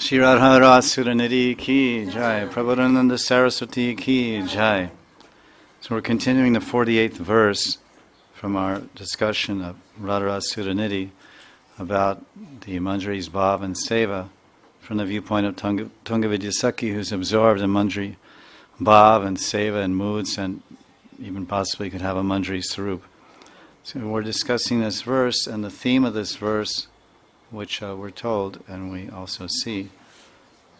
Shri Radha Suranidhi ki jai, Prabhupada Saraswati ki jai. So we're continuing the 48th verse from our discussion of Radha Suranidhi about the Manjari's Bhav and Seva from the viewpoint of Tunga Vidyasaki, who's absorbed in Manjari Bhav and Seva and moods, and even possibly could have a Manjari Sarup. So we're discussing this verse, and the theme of this verse, which we're told, and we also see,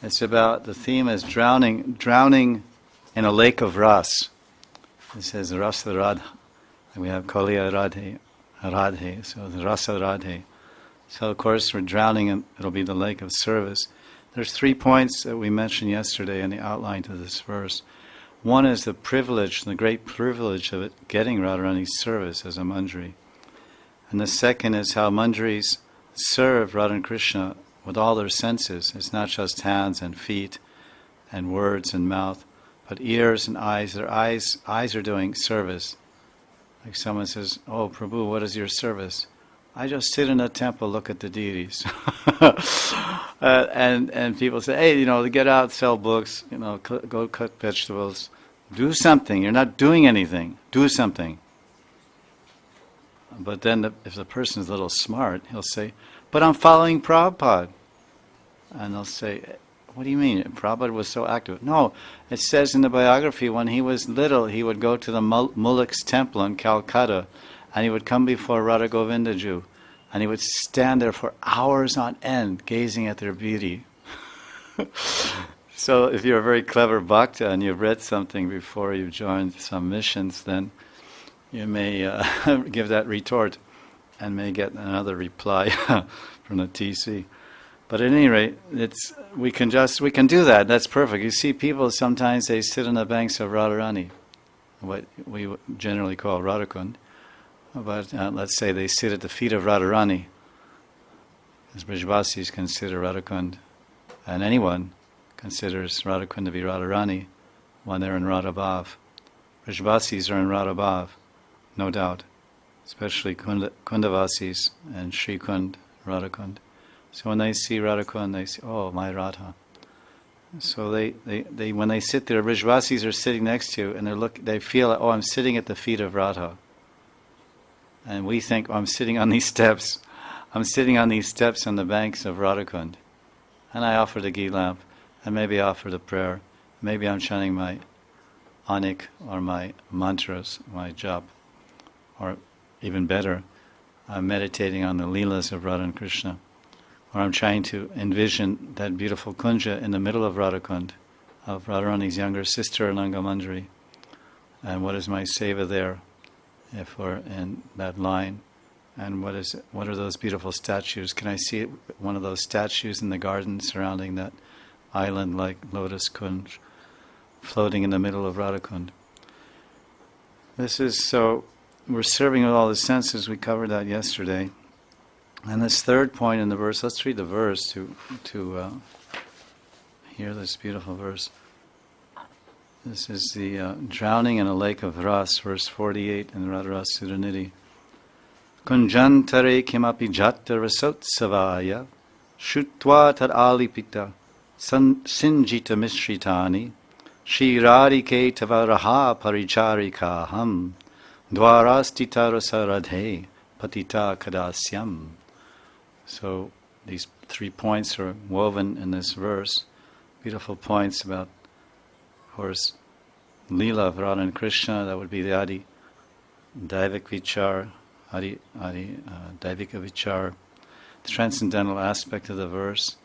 it's about, the theme is drowning in a lake of ras. It says rasa radha. We have kaliya radhe, so the rasa radhe. So of course we're drowning in, it'll be the lake of service. There's 3 points that we mentioned yesterday in the outline to this verse. One is the privilege, the great privilege of it, getting Radharani's service as a Manjari. And the second is how Manjaris serve Radha and Krishna with all their senses. It's not just hands and feet and words and mouth, but ears and eyes. Their eyes are doing service. Like someone says, "Oh, Prabhu, what is your service?" "I just sit in a temple, look at the deities." And people say, "Hey, get out, sell books, go cut vegetables. Do something. You're not doing anything. Do something." But then if the person's a little smart, he'll say, "But I'm following Prabhupada." And they'll say, "What do you mean? Prabhupada was so active." No, it says in the biography, when he was little, he would go to the Mulliks temple in Calcutta, and he would come before Radha Govindaju, and he would stand there for hours on end, gazing at their beauty. So if you're a very clever bhakta and you've read something before you've joined some missions, then you may give that retort and may get another reply from the TC. But at any rate, we can do that. That's perfect. You see people sometimes, they sit on the banks of Radharani, what we generally call Radhakund. But let's say they sit at the feet of Radharani, as Brijvasis consider Radhakund, and anyone considers Radhakund to be Radharani when they're in Radha Bhav. Brijvasis are in Radha Bhav, no doubt, especially Kundavasis and Shri Kund, Radhakund. So when they see Radhakund, they say, "Oh, my Radha." So they when they sit there, Brijvasis are sitting next to you, and they feel, "Oh, I'm sitting at the feet of Radha." And we think, "Oh, I'm sitting on these steps. I'm sitting on these steps on the banks of Radhakund." And I offer the ghee lamp, and maybe offer the prayer. Maybe I'm chanting my anik or my mantras, my jap. Or even better, I'm meditating on the leelas of Radha and Krishna. Or I'm trying to envision that beautiful kunja in the middle of Radhakund, of Radharani's younger sister, Nanga Manjari. And what is my seva there, if we're in that line? And what are those beautiful statues? Can I see one of those statues in the garden surrounding that island like Lotus Kunj, floating in the middle of Radhakund? This is so, we're serving with all the senses. We covered that yesterday. And this third point in the verse, let's read the verse to hear this beautiful verse. This is the drowning in a lake of ras, verse 48 in Radha Suranidhi. Kunjantare kimapi jatta rasotsavaya shutva tad alipita sinjita mishritani shirarike tavaraha paricharikaham dwarastita rasaradhe patita kadasyam. So these 3 points are woven in this verse. Beautiful points about, of course, Leela of Radha and Krishna. That would be the Adi Daivik Vichar, Daivika Vichar. The transcendental aspect of the verse.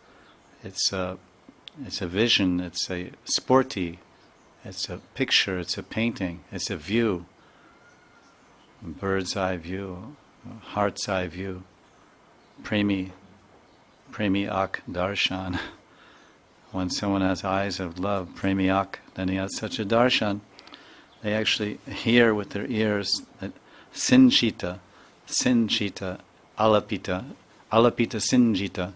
It's a vision. It's a sporty. It's a picture. It's a painting. It's a view. A bird's eye view, heart's eye view. Premi ak darshan. When someone has eyes of love, premi ak, then he has such a darshan. They actually hear with their ears that sinjita, alapita sinjita.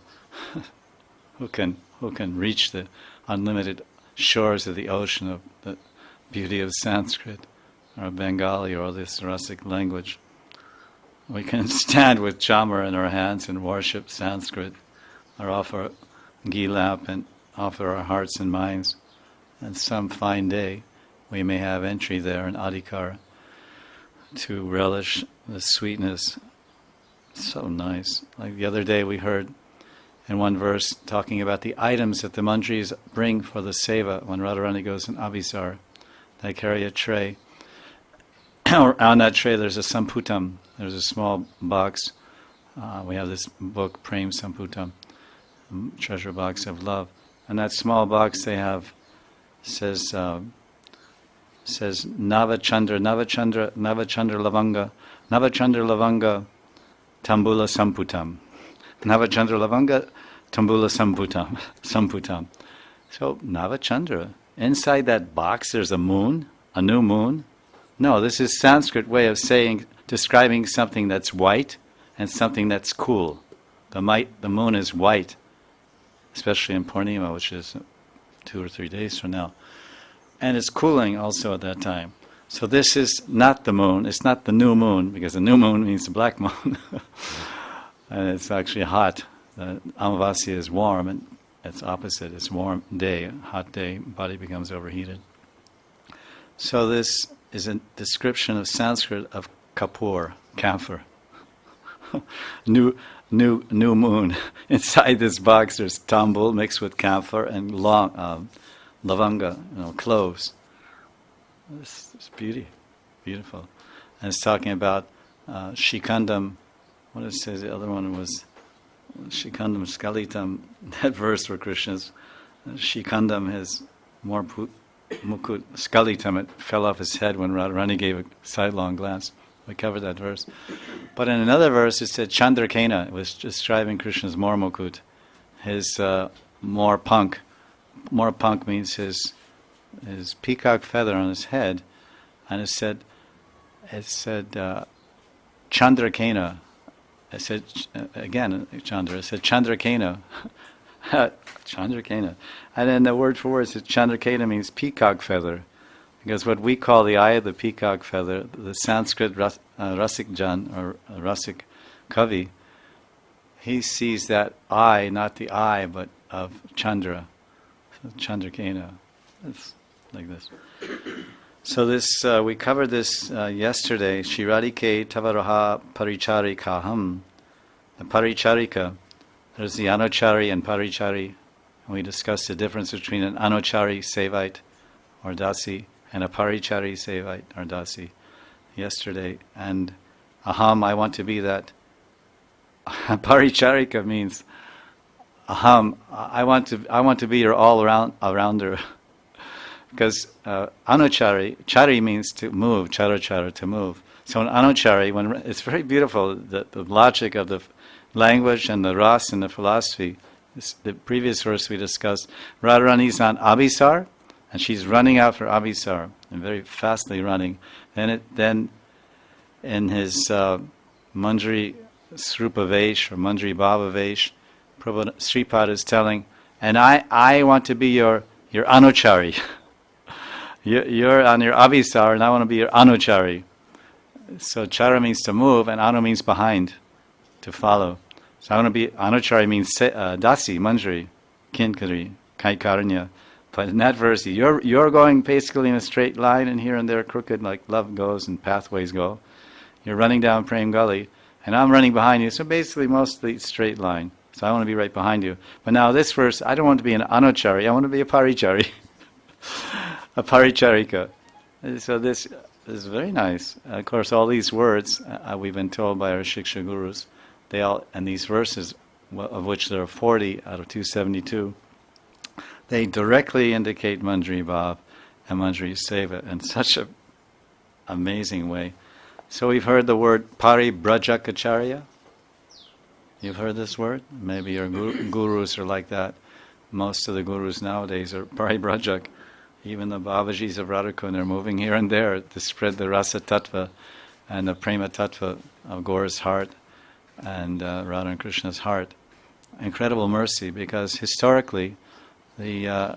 Who can reach the unlimited shores of the ocean of the beauty of Sanskrit or Bengali or this rasic language? We can stand with chamar in our hands and worship Sanskrit, or offer ghee lamp and offer our hearts and minds. And some fine day, we may have entry there in Adhikar to relish the sweetness. So nice. Like the other day we heard in one verse talking about the items that the Manjaris bring for the seva when Radharani goes in Abhisar. They carry a tray. On that tray there's a samputam. There's a small box. We have this book, Prem Samputam, treasure box of love. And that small box they have says Navachandra Lavanga Tambula Samputam. Navachandra Lavanga Tambula Samputam. So Navachandra, inside that box there's a moon, a new moon. No, this is Sanskrit way of describing something that's white and something that's cool. The moon is white, especially in Purnima, which is 2 or 3 days from now. And it's cooling also at that time. So this is not the moon, it's not the new moon, because the new moon means the black moon. And it's actually hot. The Amavasya is warm, and it's opposite. It's warm day, hot day, body becomes overheated. So this is a description of Sanskrit of Kapoor, camphor. new moon. Inside this box there's tambul mixed with camphor and lavanga, cloves. It's beautiful. And it's talking about Shikandam. What does it say? The other one was Shikandam Skalitam. That verse for Krishna's Shikandam, his more mukut Skalitam. It fell off his head when Radharani gave a sidelong glance. We covered that verse. But in another verse it said Chandrakena. It was describing Krishna's more mukut, his more punk. More punk means his peacock feather on his head, and it said Chandrakena. I said again Chandra. It said Chandrakena, Chandrakena, and then the word for word says Chandrakena means peacock feather, because what we call the eye of the peacock feather, the Sanskrit Rasik Jan or Rasik Kavi, he sees that eye, not the eye, but of Chandra. Chandrakena. It's like this. So this we covered this yesterday. Shiradike Tavaraha Paricharikaham. The Paricharika. There's the Anuchari and Parichari. And we discussed the difference between an Anuchari Sevite or Dasi and a Parichari Sevite or Dasi yesterday. And Aham, I want to be that. Paricharika means Aham, I want to be your all-arounder. Because Anuchari, Chari means to move, Charachara, to move. So in Anuchari, it's very beautiful, the logic of the language and the ras and the philosophy. The previous verse we discussed, Radharani's on Abhisar, and she's running out for Abhisar, and very fastly running. Then in his Manjari Srupavesh or Manjari Bhavavesh, Sripad is telling, and I want to be your Anuchari. You're on your Abhisar, and I want to be your Anuchari. So Chara means to move, and Anu means behind, to follow. So I want to be, Anuchari means Dasi, Manjari, Kinkari, Kaikaranya. But in that verse, you're going basically in a straight line, and here and there crooked, like love goes and pathways go. You're running down Prem Gully, and I'm running behind you, so basically mostly straight line. So I want to be right behind you. But now this verse, I don't want to be an Anuchari, I want to be a Parichari. A Paricharika. So this is very nice. Of course, all these words, we've been told by our Shiksha Gurus, and these verses, of which there are 40 out of 272, they directly indicate Manjari Bhav and Manjari Seva in such an amazing way. So we've heard the word Paribrajakacharya. You've heard this word? Maybe your gurus are like that. Most of the gurus nowadays are Paribrajak. Even the Babajis of Radhakund are moving here and there to spread the Rasa Tattva and the Prema Tattva of Gaura's heart and Radha and Krishna's heart. Incredible mercy, because historically the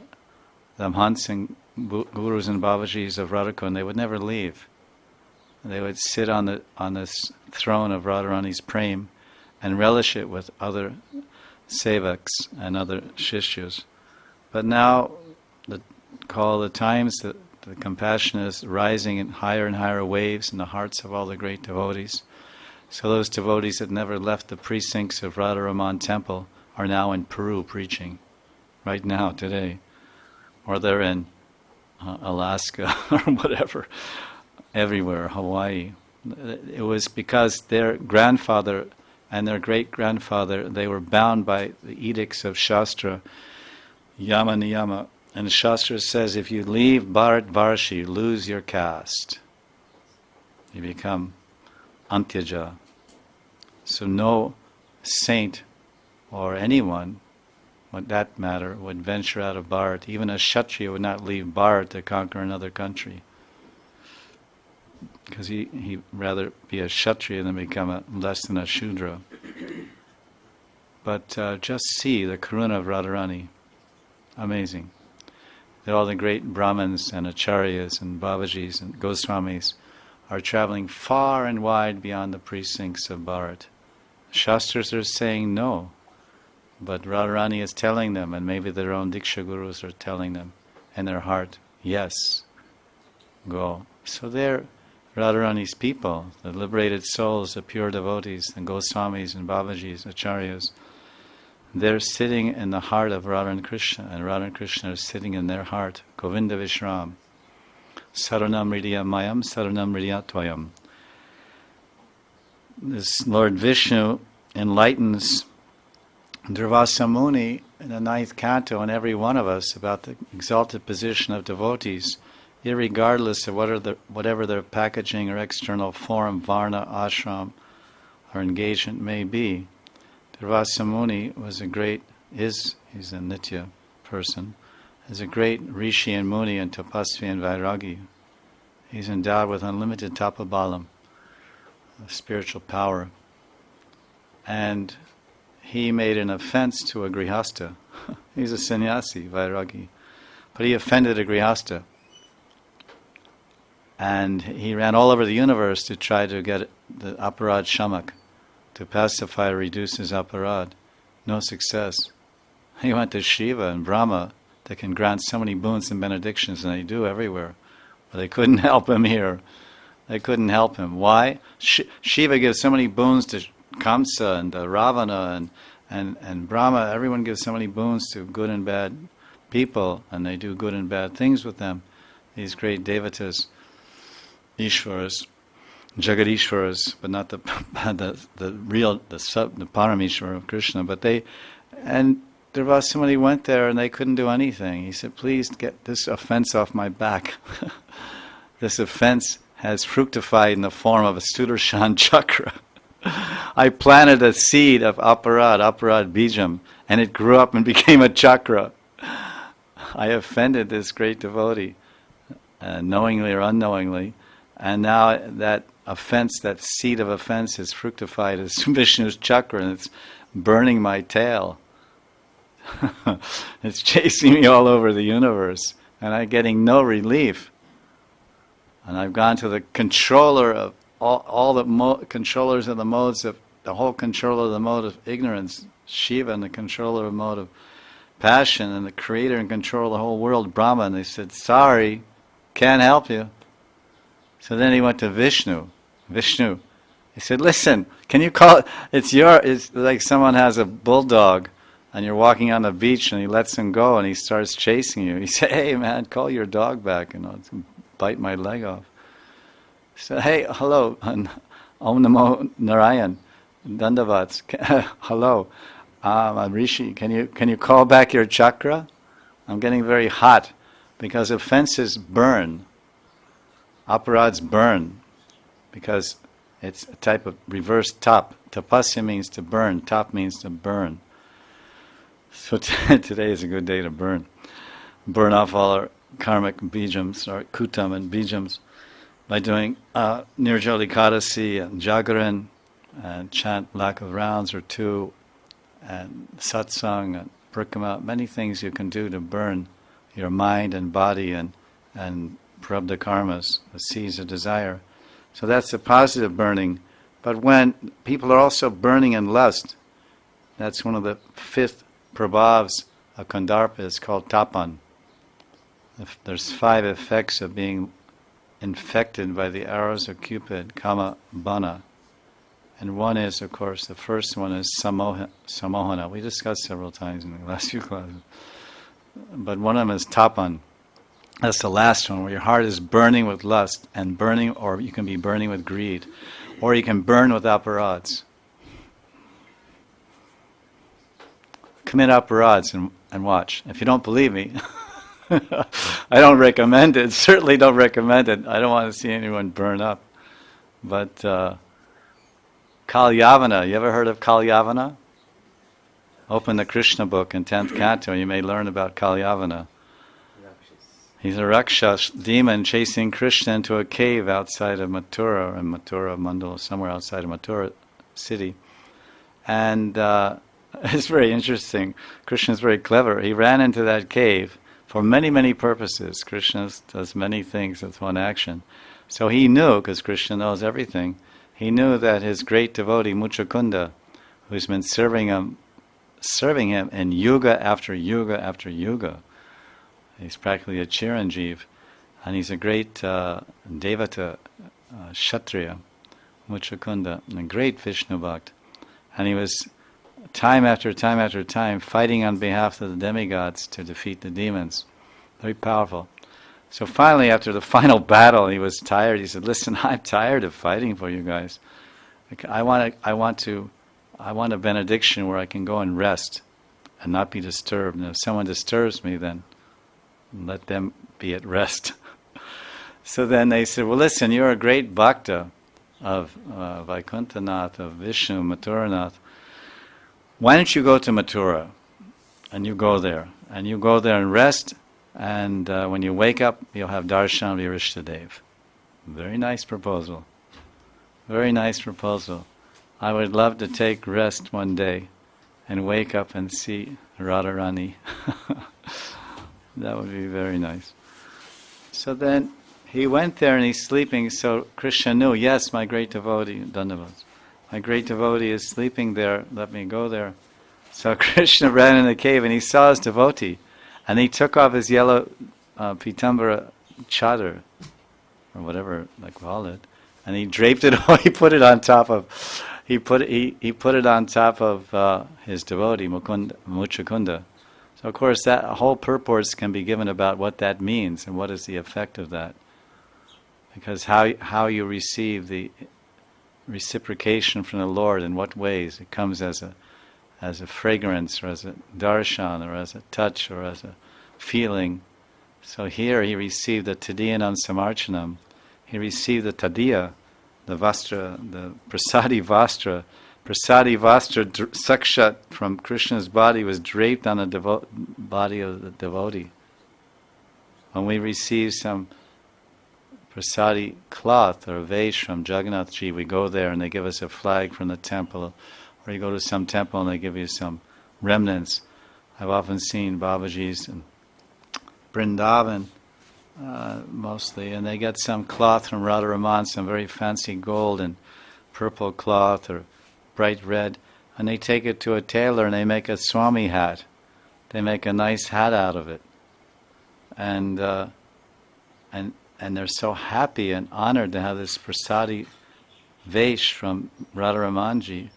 Mahants and Gurus and Babajis of Radhakund, they would never leave. They would sit on this throne of Radharani's Prem and relish it with other sevaks and other shishyas. But now, call the times that the compassion is rising in higher and higher waves in the hearts of all the great devotees. So those devotees that never left the precincts of Radharaman Temple are now in Peru preaching, right now, today. Or they're in Alaska or whatever, everywhere, Hawaii. It was because their grandfather and their great-grandfather, they were bound by the edicts of Shastra, Yama Niyama. And Shastra says if you leave Bharat Varshi, you lose your caste. You become Antyaja. So no saint or anyone, would that matter, would venture out of Bharat. Even a Kshatriya would not leave Bharat to conquer another country. Because he'd rather be a Kshatriya than become less than a Shudra. But just see the karuna of Radharani. Amazing. That all the great Brahmins and Acharyas and Babajis and Goswamis are traveling far and wide beyond the precincts of Bharat. Shastras are saying no, but Radharani is telling them, and maybe their own Diksha Gurus are telling them in their heart, yes, go. So they're Radharani's people, the liberated souls, the pure devotees, the Goswamis and Babajis, Acharyas. They're sitting in the heart of Radha and Krishna, and Radha and Krishna are sitting in their heart. Govinda Vishram. Saranam Hridaya Mayam, Saranam Hridaya Tvayam. This Lord Vishnu enlightens Durvasa Muni in the 9th canto and every one of us about the exalted position of devotees, irregardless of whatever their packaging or external form, varna, ashram, or engagement may be. Durvasa Muni he's a Nitya person, is a great Rishi and Muni and Tapasvi and Vairagi. He's endowed with unlimited tapabalam, spiritual power. And he made an offense to a grihasta. He's a sannyasi, Vairagi. But he offended a grihasta. And he ran all over the universe to try to get the aparad shamak, to pacify or reduce his aparad. No success. He went to Shiva and Brahma that can grant so many boons and benedictions, and they do everywhere. But they couldn't help him here. They couldn't help him. Why? Shiva gives so many boons to Kamsa and Ravana and Brahma. Everyone gives so many boons to good and bad people, and they do good and bad things with them. These great devatas, Ishwaras, Jagadishwaras, but not the real, the Parameshwar of Krishna. But Durvasa Muni went there and they couldn't do anything. He said, please get this offense off my back. This offense has fructified in the form of a Sudarshan chakra. I planted a seed of aparad bijam, and it grew up and became a chakra. I offended this great devotee, knowingly or unknowingly, and now that offense, that seed of offense is fructified as Vishnu's chakra, and it's burning my tail. It's chasing me all over the universe, and I'm getting no relief. And I've gone to the controller of all the controllers of the modes of the whole controller of the mode of ignorance, Shiva, and the controller of the mode of passion, and the creator and controller of the whole world, Brahma. And they said, sorry, can't help you. So then he went to Vishnu. He said, listen, can you call it? It's like someone has a bulldog and you're walking on the beach and he lets him go and he starts chasing you. He said, hey man, call your dog back and I'll bite my leg off. He said, hey, hello, Om Namo Narayan, Dandavats, hello, I'm Rishi, can you call back your chakra? I'm getting very hot because offenses burn, aparads burn, because it's a type of reverse tap. Tapasya means to burn, tap means to burn. So today is a good day to burn off all our karmic bijams, or kutam and bijams, by doing Nirjala Ekadasi and Jagaran, and chant lack of rounds or two, and satsang and prikama, many things you can do to burn your mind and body and prabdha karmas, the seeds of desire. So that's the positive burning. But when people are also burning in lust, That's one of the 5th prabhavs of Kandarpa, is called tapan. There's 5 effects of being infected by the arrows of Cupid, kama, bana. And one is, of course, the first one is samohana. We discussed several times in the last few classes. But one of them is tapan. That's the last one, where your heart is burning with lust and burning, or you can be burning with greed, or you can burn with aparads. Commit aparads and watch. If you don't believe me, I don't recommend it. Certainly don't recommend it. I don't want to see anyone burn up. But Kalyavana, you ever heard of Kalyavana? Open the Krishna book in 10th canto, you may learn about Kalyavana. He's a Rakshas demon chasing Krishna into a cave outside of Mathura, in Mathura Mandal, somewhere outside of Mathura city. And it's very interesting. Krishna is very clever. He ran into that cave for many, many purposes. Krishna does many things with one action. So he knew, because Krishna knows everything, he knew that his great devotee, Muchakunda, who's been serving him in yuga after yuga after yuga, he's practically a Chiranjeev, and he's a great Devata, Kshatriya, Muchakunda, and a great Vishnu Bhakt. And he was, time after time after time, fighting on behalf of the demigods to defeat the demons. Very powerful. So finally, after the final battle, he was tired. He said, "Listen, I'm tired of fighting for you guys. I want a benediction where I can go and rest and not be disturbed. And if someone disturbs me, then let them be at rest." So then they said, "Well, listen, you're a great bhakta of Vaikuntanath, of Vishnu, Mathuranath. Why don't you go to Mathura, and you go there and rest, and when you wake up, you'll have darshan of your Ishtadev." Very nice proposal. Very nice proposal. I would love to take rest one day and wake up and see Radharani. That would be very nice. So then he went there and he's sleeping, so Krishna knew, yes, my great devotee, Dandavats, my great devotee is sleeping there, let me go there. So Krishna ran in the cave and he saw his devotee, and he took off his yellow pitambara chadar, or whatever they call it, and he draped it, he put it on top of, he put it on top of his devotee, Muchakunda. So of course that whole purports can be given about what that means and what is the effect of that. Because how you receive the reciprocation from the Lord, in what ways it comes as a fragrance, or as a darshan, or as a touch, or as a feeling. So here he received the tadiyanam samarchanam. He received the tadiya, the vastra, the prasadi vastra. Prasadi vastra, sakshat from Krishna's body, was draped on the body of the devotee. When we receive some prasadi cloth or vase from Jagannath Ji, we go there and they give us a flag from the temple, or you go to some temple and they give you some remnants. I've often seen Babaji's in Vrindavan, mostly, and they get some cloth from Radharaman, some very fancy gold and purple cloth or bright red, and they take it to a tailor and they make a Swami hat. They make a nice hat out of it, and they're so happy and honored to have this prasadi vesh from Radharamanji.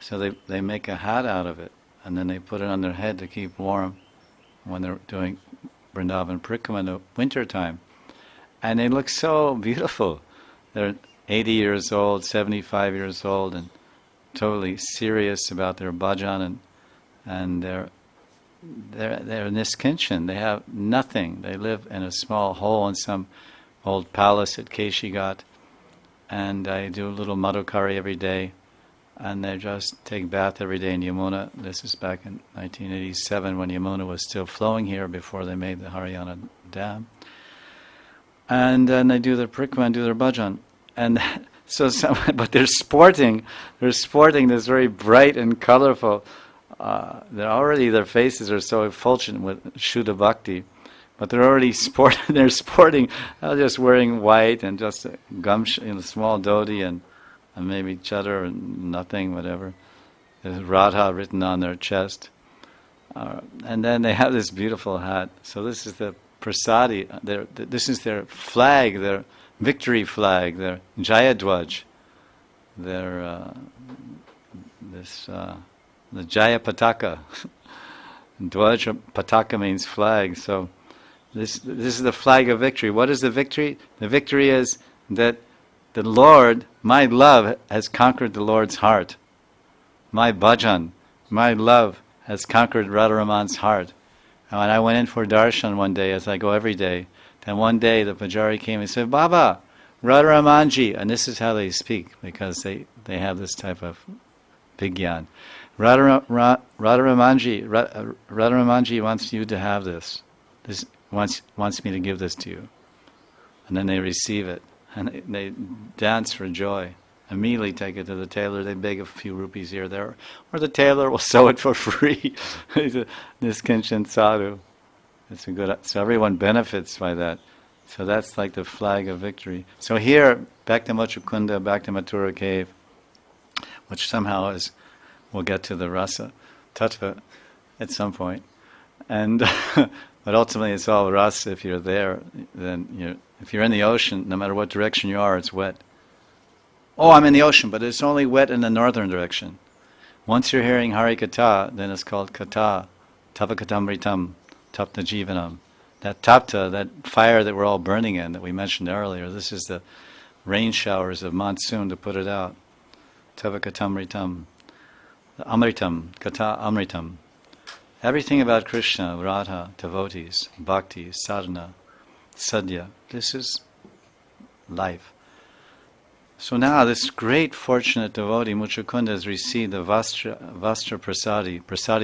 So they make a hat out of it, and then they put it on their head to keep warm when they're doing Vrindavan Parikramā in the winter time. And they look so beautiful. They're 80 years old, 75 years old, and totally serious about their bhajan, and they're niskinchan. They have nothing. They live in a small hole in some old palace at Keshigat, and I do a little madhukari every day, and they just take bath every day in Yamuna. This is back in 1987 when Yamuna was still flowing here before they made the Haryana Dam. And then they do their parikramā and do their bhajan. And so, but they're sporting this very bright and colorful. Their faces are so effulgent with Shuddha Bhakti, but they're already sporting. They're sporting, just wearing white and just a small dhoti and maybe chadar and nothing, whatever. There's Radha written on their chest. And then they have this beautiful hat. So this is the prasadi. This is their flag, their victory flag, their Jayadwaj, their the Jaya Pataka. Dwaj Pataka means flag. So this is the flag of victory. What is the victory? The victory is that the Lord, my love, has conquered the Lord's heart. My bhajan, my love, has conquered Radharaman's heart. And when I went in for darshan one day, as I go every day, then one day the Manjari came and said, Baba, Radharamanji, and this is how they speak, because they have this type of vigyan. Radharamanji wants you to have this. This wants me to give this to you. And then they receive it. And they dance for joy. Immediately take it to the tailor. They beg a few rupees here or there. Or the tailor will sew it for free. This Kinchan Sadhu. It's a good. So everyone benefits by that. So that's like the flag of victory. So here, back to Mochukunda, back to Mathura cave, which somehow is, we'll get to the rasa, tattva, at some point. And but ultimately it's all rasa. If you're there, then if you're in the ocean, no matter what direction you are, it's wet. Oh, I'm in the ocean, but it's only wet in the northern direction. Once you're hearing Hari Katha, then it's called Katha, Tapakatamritam, Tapta Jivanam. That tapta, that fire that we're all burning in, that we mentioned earlier, this is the rain showers of monsoon to put it out. Tapakatamritam, Amritam, Katha Amritam. Everything about Krishna, Radha, devotees, bhakti, sadhana, sadhya, this is life. So now this great fortunate devotee, Muchukunda, has received the Vastra Prasadi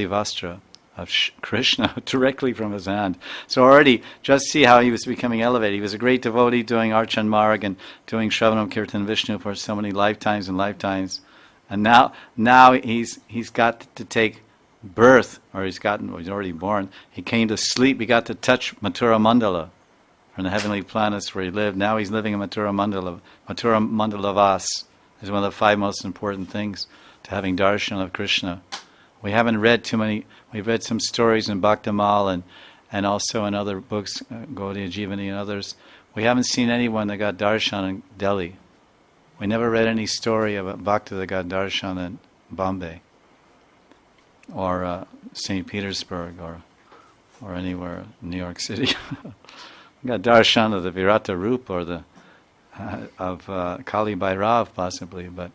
Vastra of Krishna directly from his hand. So already, just see how he was becoming elevated. He was a great devotee doing Archan Marg and doing Shravanam Kirtan Vishnu for so many lifetimes and lifetimes. And now he's got to take birth, or he's already born. He came to sleep, he got to touch Mathura Mandala from the heavenly planets where he lived. Now he's living in Mathura Mandala. Mathura Mandala Vas is one of the 5 most important things to having darshan of Krishna. We haven't read too many. We've read some stories in Bhaktamal and also in other books, Gaudiya Jivani and others. We haven't seen anyone that got darshan in Delhi. We never read any story of a bhakta that got darshan in Bombay or St. Petersburg or anywhere in New York City. Got darshan of the Virata Rup or the of Kali Bhairav possibly, but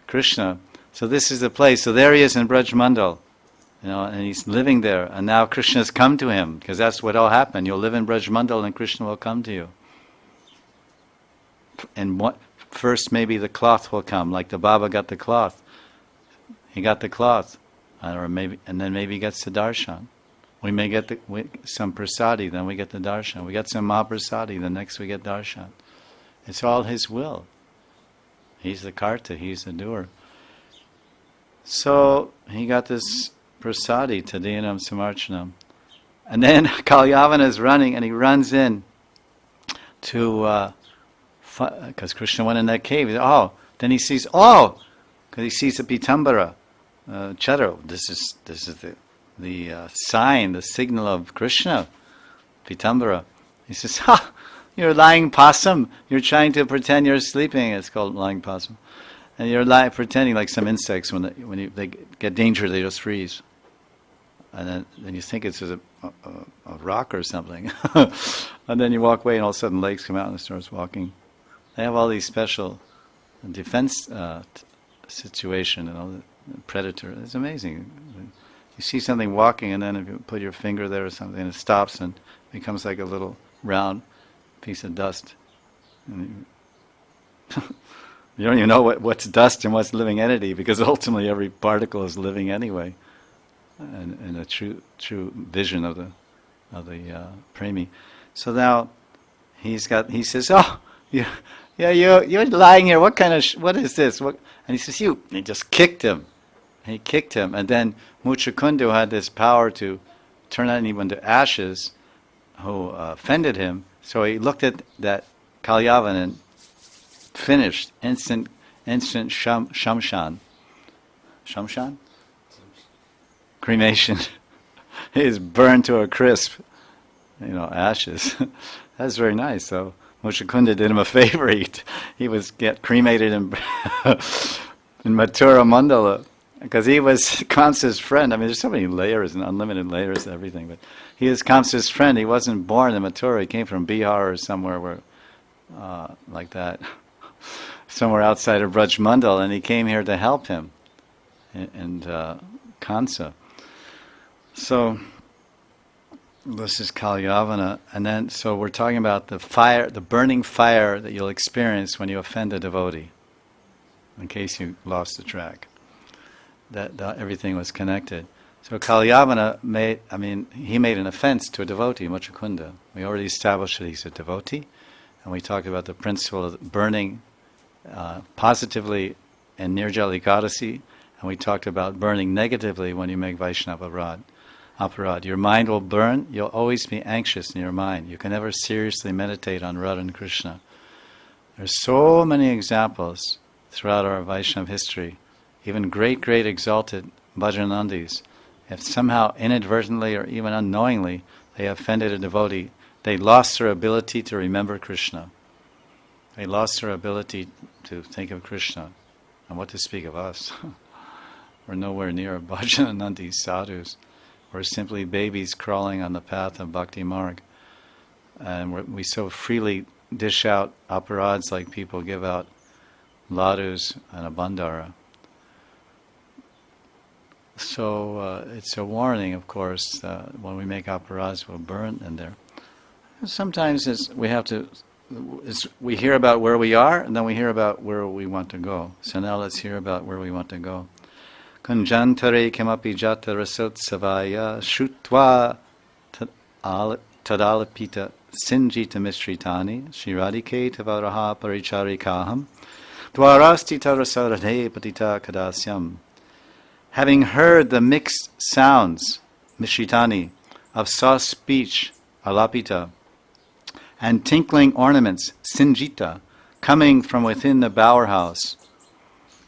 Krishna. So this is the place. So there he is in Braj Mandal, and he's living there. And now Krishna has come to him, because that's what will happen. You'll live in Braj Mandal and Krishna will come to you. And first maybe the cloth will come, like the Baba got the cloth. He got the cloth, and then maybe he gets the darshan. We may get some prasadi, then we get the darshan. We get some mahaprasadi, then next we get darshan. It's all his will. He's the karta, he's the doer. So he got this prasadi, tadinam samarchanam. And then Kalyavana is running, and he runs in to, because Krishna went in that cave. Then he sees, because he sees the pitambara, charo. This is the sign, the signal of Krishna, Pitambara. He says, you're lying possum. You're trying to pretend you're sleeping. It's called lying possum. And you're pretending like some insects. When they get danger, they just freeze. And then you think it's just a rock or something. And then you walk away, and all of a sudden legs come out and it starts walking. They have all these special defense situation and all the predator. It's amazing. You see something walking, and then if you put your finger there or something, it stops and becomes like a little round piece of dust. And you don't even know what's dust and what's living entity, because ultimately every particle is living anyway. And a true vision of the premi. So now he says, you're lying here. What is this? And he says, and he just kicked him. He kicked him, and then Muchukunda had this power to turn anyone to ashes who offended him. So he looked at that Kalyavana and finished, instant shamshan. Shamshan? Cremation. He is burned to a crisp, ashes. That's very nice. So Moshe Kunda did him a favor. He was get cremated in in Mathura Mandala because he was Kamsa's friend. I mean, there's so many layers and unlimited layers and everything, but he is Kamsa's friend. He wasn't born in Mathura. He came from Bihar or somewhere where, like that, somewhere outside of Braj Mandal, and he came here to help him and Kamsa. So this is Kalyavana, and then so we're talking about the fire, the burning fire that you'll experience when you offend a devotee. In case you lost the track, that everything was connected. So Kalyavana he made an offense to a devotee, Mochakunda. We already established that he's a devotee, and we talked about the principle of burning positively in Nirjala Ekadasi, and we talked about burning negatively when you make Vaishnava aparad. Your mind will burn. You'll always be anxious in your mind. You can never seriously meditate on Radha and Krishna. There's so many examples throughout our Vaishnava history, even great exalted Bhajanandis, if somehow inadvertently or even unknowingly they offended a devotee, they lost their ability to remember Krishna. They lost their ability to think of Krishna. And what to speak of us? We're nowhere near Bhajanandis, sadhus. We're simply babies crawling on the path of Bhakti Marg. And we so freely dish out aparads like people give out ladus and a bandara. So it's a warning, of course, when we make aparads, we'll burn in there. Sometimes we hear about where we are, and then we hear about where we want to go. So now let's hear about where we want to go. Kunjantare kemapi jata rasotsavaya shutva tadalapita sinjita mistritani shiradike tavaraha paricharikaham dwarasti tarasaradhe patita kadasyam. Having heard the mixed sounds, mishritani, of soft speech, alapita, and tinkling ornaments, sinjita, coming from within the bower house,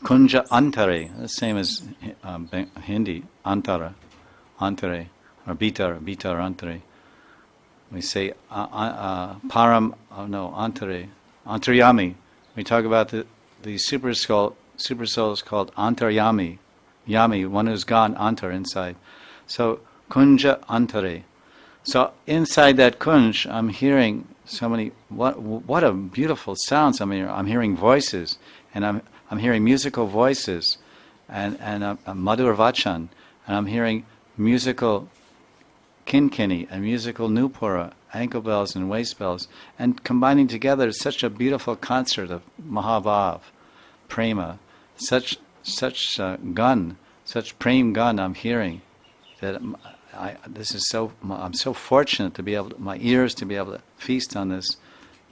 kunja antare, the same as Hindi, antare, or bitar antare. We say param, antare, antaryami. We talk about the super souls called antaryami, yami, one who's gone antar, inside. So kunja antare. So inside that kunj, I'm hearing so many. What a beautiful sounds! I'm hearing voices, and I'm hearing musical voices, and madhur vachan, and I'm hearing musical kinkini and musical nupura, ankle bells and waist bells, and combining together such a beautiful concert of Mahabhav, prema, such gun, such prem gun I'm hearing, that I'm so fortunate to be able, my ears to be able to feast on this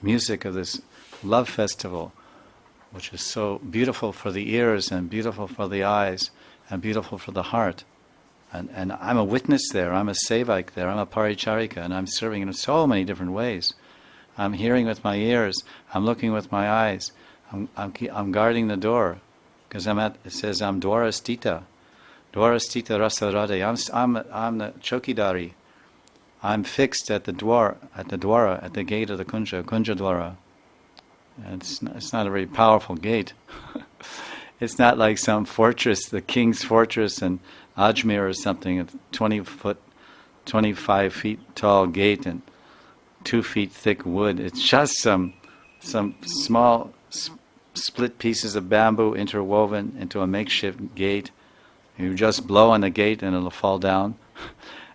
music of this love festival, which is so beautiful for the ears and beautiful for the eyes and beautiful for the heart. And I'm a witness there, I'm a sevak there, I'm a paricharika, and I'm serving in so many different ways. I'm hearing with my ears, I'm looking with my eyes, I'm guarding the door, because it says I'm dwarastita. Dwarastita rasarade. I'm the chokidari. I'm fixed at the dwara, at the gate of the kunja dwara. It's not a very powerful gate. It's not like some fortress, the king's fortress in Ajmer or something, a 25 feet tall gate and 2 feet thick wood. It's just some small split pieces of bamboo interwoven into a makeshift gate. You just blow on the gate and it'll fall down.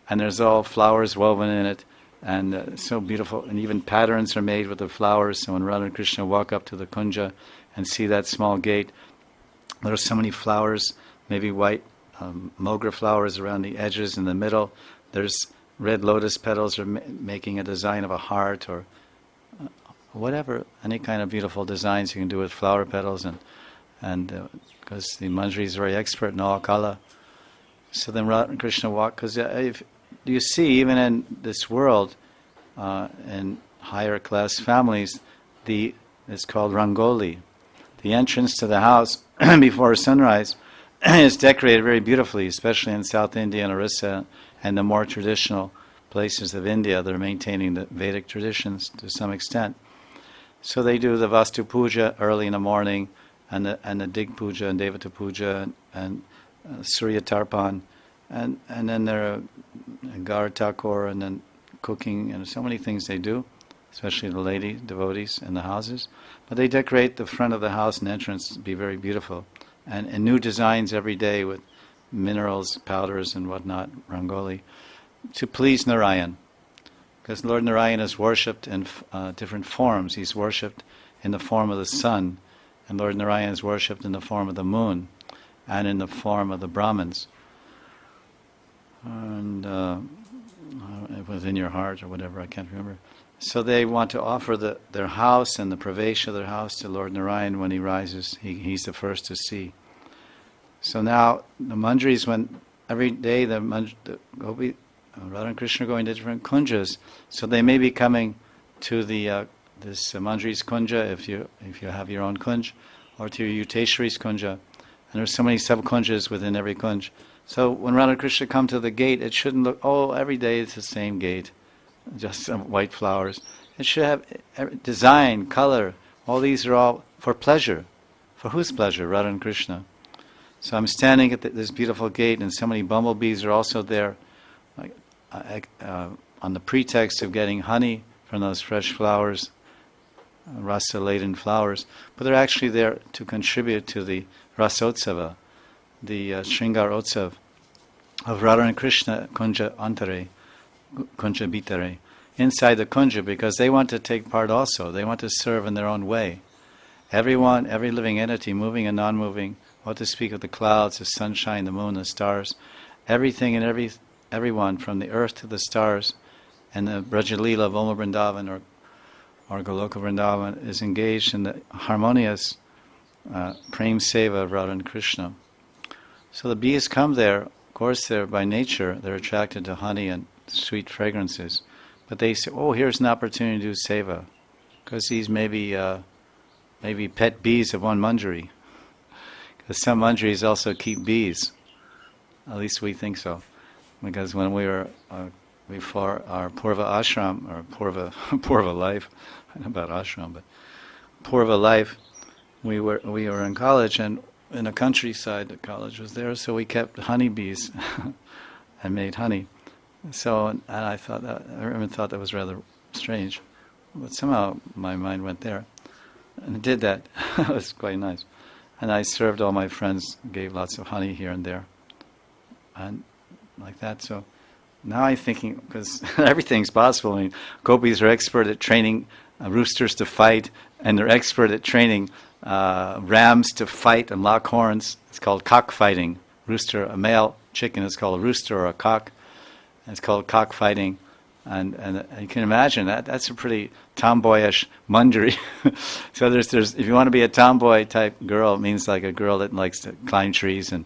And there's all flowers woven in it, and so beautiful. And even patterns are made with the flowers. So when Radha and Krishna walk up to the kunja and see that small gate, there are so many flowers, maybe white mogra flowers around the edges in the middle. There's red lotus petals are making a design of a heart or whatever, any kind of beautiful designs you can do with flower petals, and because the Manjari is very expert in all kala. So then Radha and Krishna walk, because you see, even in this world, in higher class families, it's called Rangoli. The entrance to the house before sunrise is decorated very beautifully, especially in South India and Orissa and the more traditional places of India that are maintaining the Vedic traditions to some extent. So they do the Vastu Puja early in the morning, and the Dig Puja and Devata Puja and Surya Tarpan, and then there are Gar Thakur, and then cooking, and so many things they do, especially the lady devotees in the houses. But they decorate the front of the house and entrance to be very beautiful, and new designs every day with minerals, powders, and whatnot, rangoli, to please Narayan. Because Lord Narayan is worshipped in different forms. He's worshipped in the form of the sun, and Lord Narayan is worshipped in the form of the moon, and in the form of the Brahmins. And it was in your heart or whatever, I can't remember. So they want to offer their house and the pravesh of their house to Lord Narayan when he rises. He's the first to see. So now the Manjaris, when every day the Gopi, Radha and Krishna are going to different kunjas, so they may be coming to the this Manjari's kunja if you have your own kunj, or to your Yuteshwari's kunja. And there's so many sub-kunjas within every kunj. So when Radha and Krishna come to the gate, it shouldn't look, every day it's the same gate, just some white flowers. It should have design, color. All these are all for pleasure. For whose pleasure? Radha and Krishna. So I'm standing at this beautiful gate, and so many bumblebees are also there, on the pretext of getting honey from those fresh flowers, rasa-laden flowers, but they're actually there to contribute to the Rasotsava, the Shringar Otsav of Radha and Krishna Kunja Antare, Kunja Bitare, inside the Kunja, because they want to take part also. They want to serve in their own way. Everyone, every living entity, moving and non-moving, what to speak of the clouds, the sunshine, the moon, the stars, everything and everyone from the earth to the stars, and the Brajalila of Oma Vrindavan or Goloka Vrindavan is engaged in the harmonious Prem Seva of Radha and Krishna. So the bees come there, of course they're by nature, they're attracted to honey and sweet fragrances, but they say, here's an opportunity to do seva, because these may be pet bees of one Manjari, because some Manjaris also keep bees, at least we think so, because when we were before our Purva ashram, or Purva life, I don't know about ashram, but Purva life, we were in college, and in the countryside, the college was there, so we kept honeybees and made honey. So, and I even thought that was rather strange, but somehow my mind went there, and it did that. It was quite nice. And I served all my friends, gave lots of honey here and there, and like that. So now I'm thinking, because everything's possible. I mean, gopis are expert at training roosters to fight, and they're expert at training rams to fight and lock horns. It's called cockfighting. Rooster, a male chicken is called a rooster or a cock. And it's called cockfighting. And you can imagine that's a pretty tomboyish Manjari. So there's if you want to be a tomboy type girl, it means like a girl that likes to climb trees and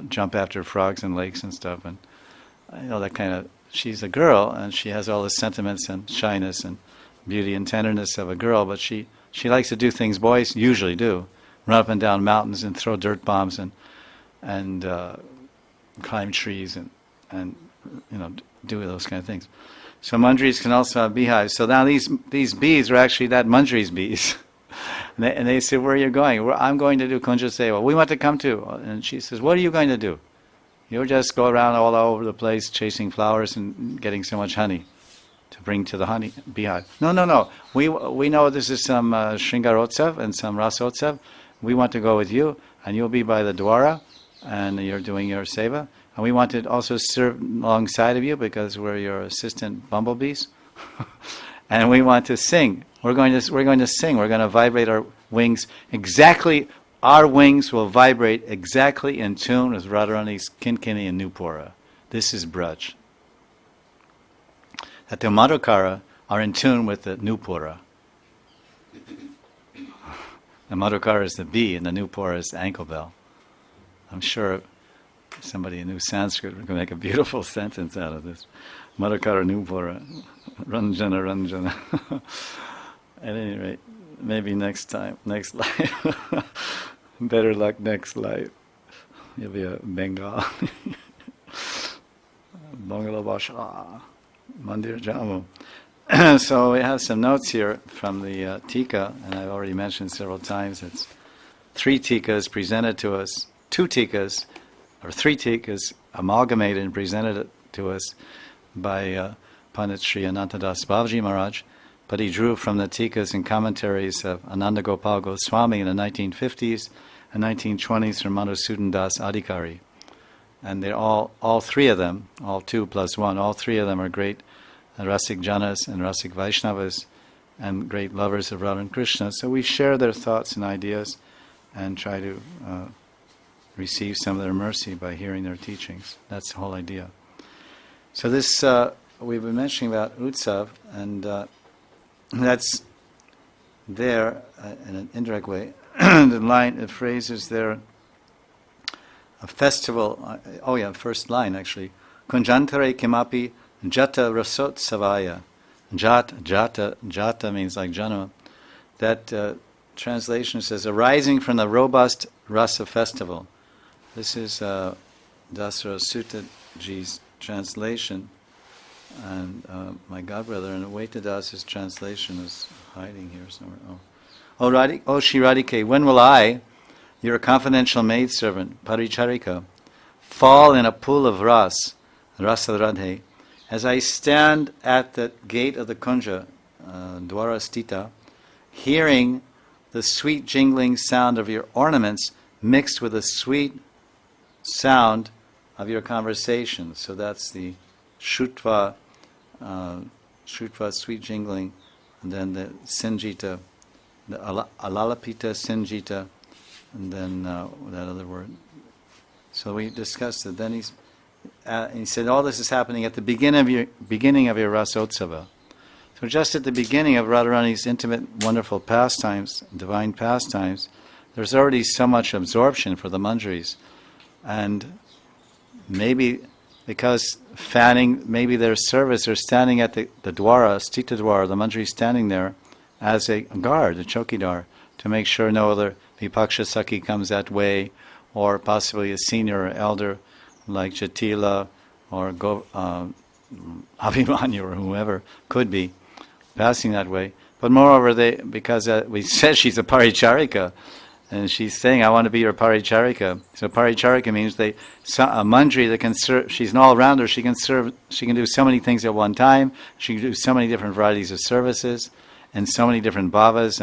jump after frogs and lakes and stuff, and that kind of. She's a girl, and she has all the sentiments and shyness and beauty and tenderness of a girl, but she likes to do things boys usually do: run up and down mountains and throw dirt bombs and climb trees and do those kind of things. So Manjaris can also have beehives. So now these bees are actually that Manjari's bees. and they say, where are you going? I'm going to do Kunja Seva. We want to come too. And she says, what are you going to do? You'll just go around all over the place chasing flowers and getting so much honey to bring to the honey beehive. No. We know this is some Shringarotsav and some Rasotsav. We want to go with you, and you'll be by the Dwara, and you're doing your seva. And we want to also serve alongside of you because we're your assistant bumblebees. And we want to sing. We're going to sing. We're going to vibrate our wings exactly. Our wings will vibrate exactly in tune with Radharani's Kinkini and Nupura. This is Braj. That the Madhukara are in tune with the Nupura. The Madhukara is the bee and the Nupura is the ankle bell. I'm sure somebody who knew Sanskrit would make a beautiful sentence out of this. Madhukara Nupura. Ranjana. At any rate, maybe next time, next life. Better luck next life. You'll be a Bengal. Bangla Bhasha. Mandir Jamu. So we have some notes here from the Tika, and I've already mentioned several times. It's 3 tikas presented to us, 2 tikas, or 3 tikas amalgamated and presented to us by Pandit Sri Anantadas Babaji Maharaj, but he drew from the tikas and commentaries of Ananda Gopal Goswami in the 1950s and 1920s from Madhusudan Das Adhikari. And they're all 3 of them, all 2 plus 1, all 3 of them are great Rasik Janas and Rasik Vaishnavas and great lovers of Radha and Krishna. So we share their thoughts and ideas and try to receive some of their mercy by hearing their teachings. That's the whole idea. So this, we've been mentioning about Utsav, and that's there in an indirect way. The phrase is there, a festival, first line actually. Kunjantare kimapi jata rasot savaya. Jata means like Janma. That translation says, arising from the robust rasa festival. This is Dasara Sutta Ji's translation, and my godbrother and Waitadas's translation is hiding here somewhere. Oh Shri Radhike, when will I, your confidential maidservant, Paricharika, fall in a pool of rasa radhe, as I stand at the gate of the kunja, Dwara Stita, hearing the sweet jingling sound of your ornaments mixed with the sweet sound of your conversation. So that's the Shrutva, sweet jingling, and then the Sinjita, the Alalapita Sinjita, and then that other word. So we discussed it. Then he said, all this is happening at the beginning of your Rasotsava. So just at the beginning of Radharani's intimate, wonderful pastimes, divine pastimes, there's already so much absorption for the Manjaris. And maybe because maybe their service, are standing at the Dwara, Stita Dwara, the Manjari standing there as a guard, a chokidar, to make sure no other Vipaksha Sakhi comes that way, or possibly a senior or elder like Jatila or Abhimanyu or whoever could be passing that way. But moreover, because we said she's a paricharika, and she's saying, I want to be your paricharika. So paricharika means a manjari that can serve. She's an all-rounder. She can serve. She can do so many things at one time. She can do so many different varieties of services and so many different bhavas,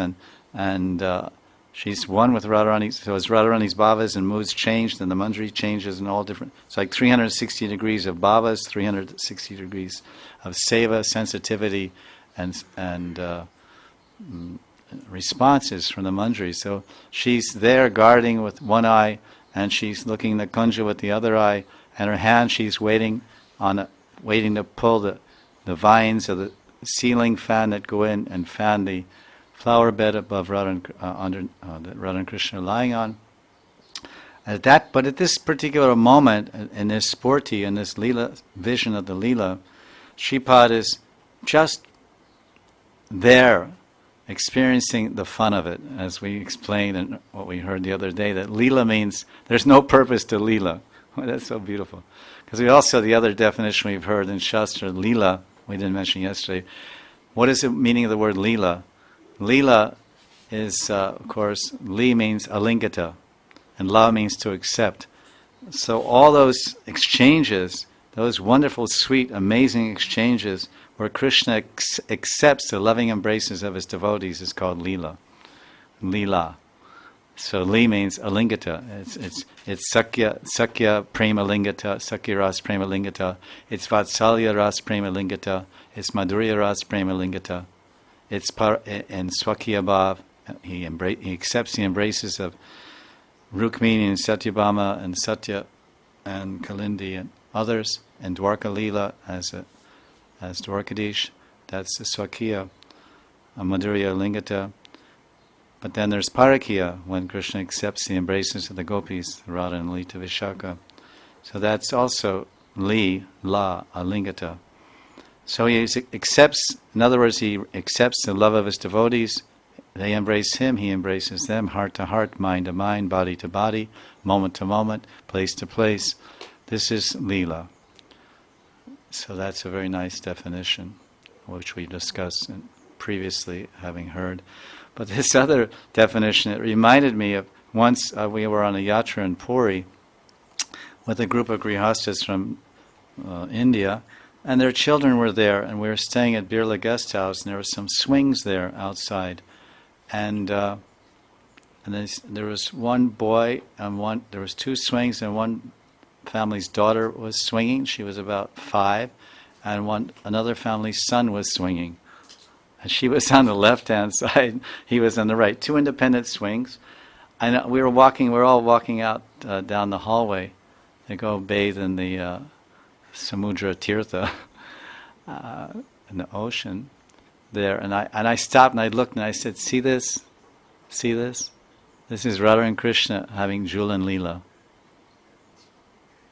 and she's one with Radharani. So as Radharani's bhavas and moods change, then the manjari changes in all different. It's like 360 degrees of bhavas, 360 degrees of seva, sensitivity, and responses from the manjari. So she's there guarding with one eye, and she's looking the kunja with the other eye, and her hand she's waiting to pull the vines of the ceiling fan that go in and fan the flower bed above Radha that Radha and Krishna are lying on. But at this particular moment, in this spurti, in this lila vision of the lila, Shripad is just there, experiencing the fun of it, as we explained and what we heard the other day, that lila means there's no purpose to lila. That's so beautiful. Because we also, the other definition we've heard in Shastra, lila, we didn't mention yesterday. What is the meaning of the word lila? Lila is, of course, li means alingata, and la means to accept. So all those exchanges, those wonderful, sweet, amazing exchanges where Krishna accepts the loving embraces of his devotees is called lila. Lila. So li means alingata. It's sakya prema lingata, sakya ras prema lingata. It's vatsalya ras prema lingata. It's madhurya ras prema lingata. It's and swakya bhav. He accepts the embraces of Rukmini and Satyabhama and Satya and Kalindi and others, and Dwarka Lila as Dwarkadish. That's the swakya, madhurya lingata. But then there's parakya, when Krishna accepts the embraces of the gopis, Radha and Lita Vishaka. So that's also la, alingata. So he accepts, in other words, he accepts the love of his devotees They embrace him, he embraces them, heart to heart, mind to mind, body to body, moment to moment, place to place. This is Leela. So that's a very nice definition, which we discussed previously, having heard. But this other definition, it reminded me of once we were on a yatra in Puri with a group of grihastas from India, and their children were there, and we were staying at Birla Guest House, and there were some swings there outside. And there was one boy, and there was two swings, and one family's daughter was swinging. She was about 5, and another family's son was swinging. And she was on the left-hand side, he was on the right. 2 independent swings. And we were all walking out down the hallway to go bathe in the Samudra Tirtha, in the ocean there. And I stopped and I looked and I said, see this? See this? This is Radha and Krishna having Jul and Leela.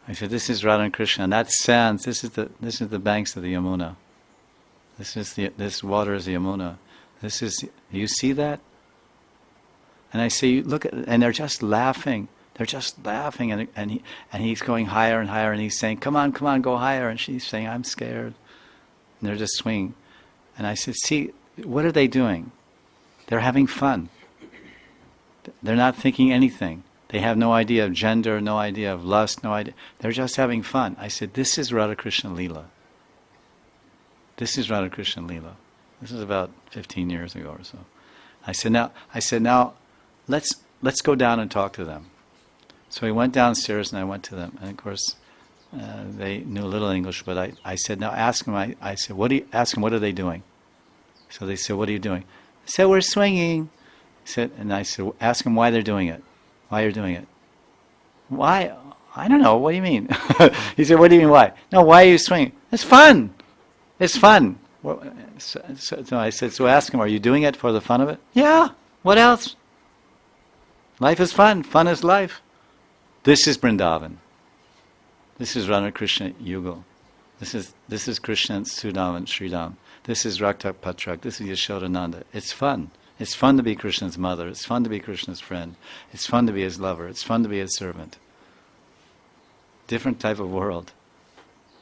I said, this is Radha and Krishna, and that sands, this is the banks of the Yamuna. This water is the Yamuna. You see that? And I say, look at, and they're just laughing. They're just laughing, and he's going higher and higher, and he's saying, come on, go higher. And she's saying, I'm scared. And they're just swinging. And I said, see, what are they doing? They're having fun. They're not thinking anything. They have no idea of gender, no idea of lust, no idea. They're just having fun. I said, this is Radha Krishna Leela. This is Radha Krishna Leela. This is about 15 years ago or so. I said, now, let's go down and talk to them. So we went downstairs and I went to them. And of course, they knew a little English, but I said, now ask them. I said, ask them, what are they doing? So they said, what are you doing? I said, we're swinging. And I said, ask them why they're doing it. Why you're doing it? Why? I don't know. What do you mean? He said, what do you mean why? No, why are you swinging? It's fun. It's fun. So I said, so ask him, are you doing it for the fun of it? Yeah. What else? Life is fun. Fun is life. This is Vrindavan. This is Radha Krishna Yugal. This is Krishna and Sudam and Sridham. This is Raktak Patrak. This is Yashodananda. It's fun. It's fun to be Krishna's mother. It's fun to be Krishna's friend. It's fun to be his lover. It's fun to be his servant. Different type of world.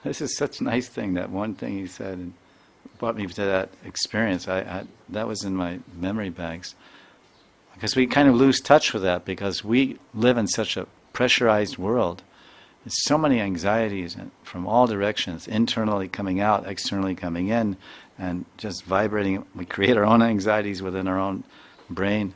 This is such a nice thing, that one thing he said, and brought me to that experience. That was in my memory banks. Because we kind of lose touch with that, because we live in such a pressurized world. There's so many anxieties from all directions, internally coming out, externally coming in, and just vibrating. We create our own anxieties within our own brain.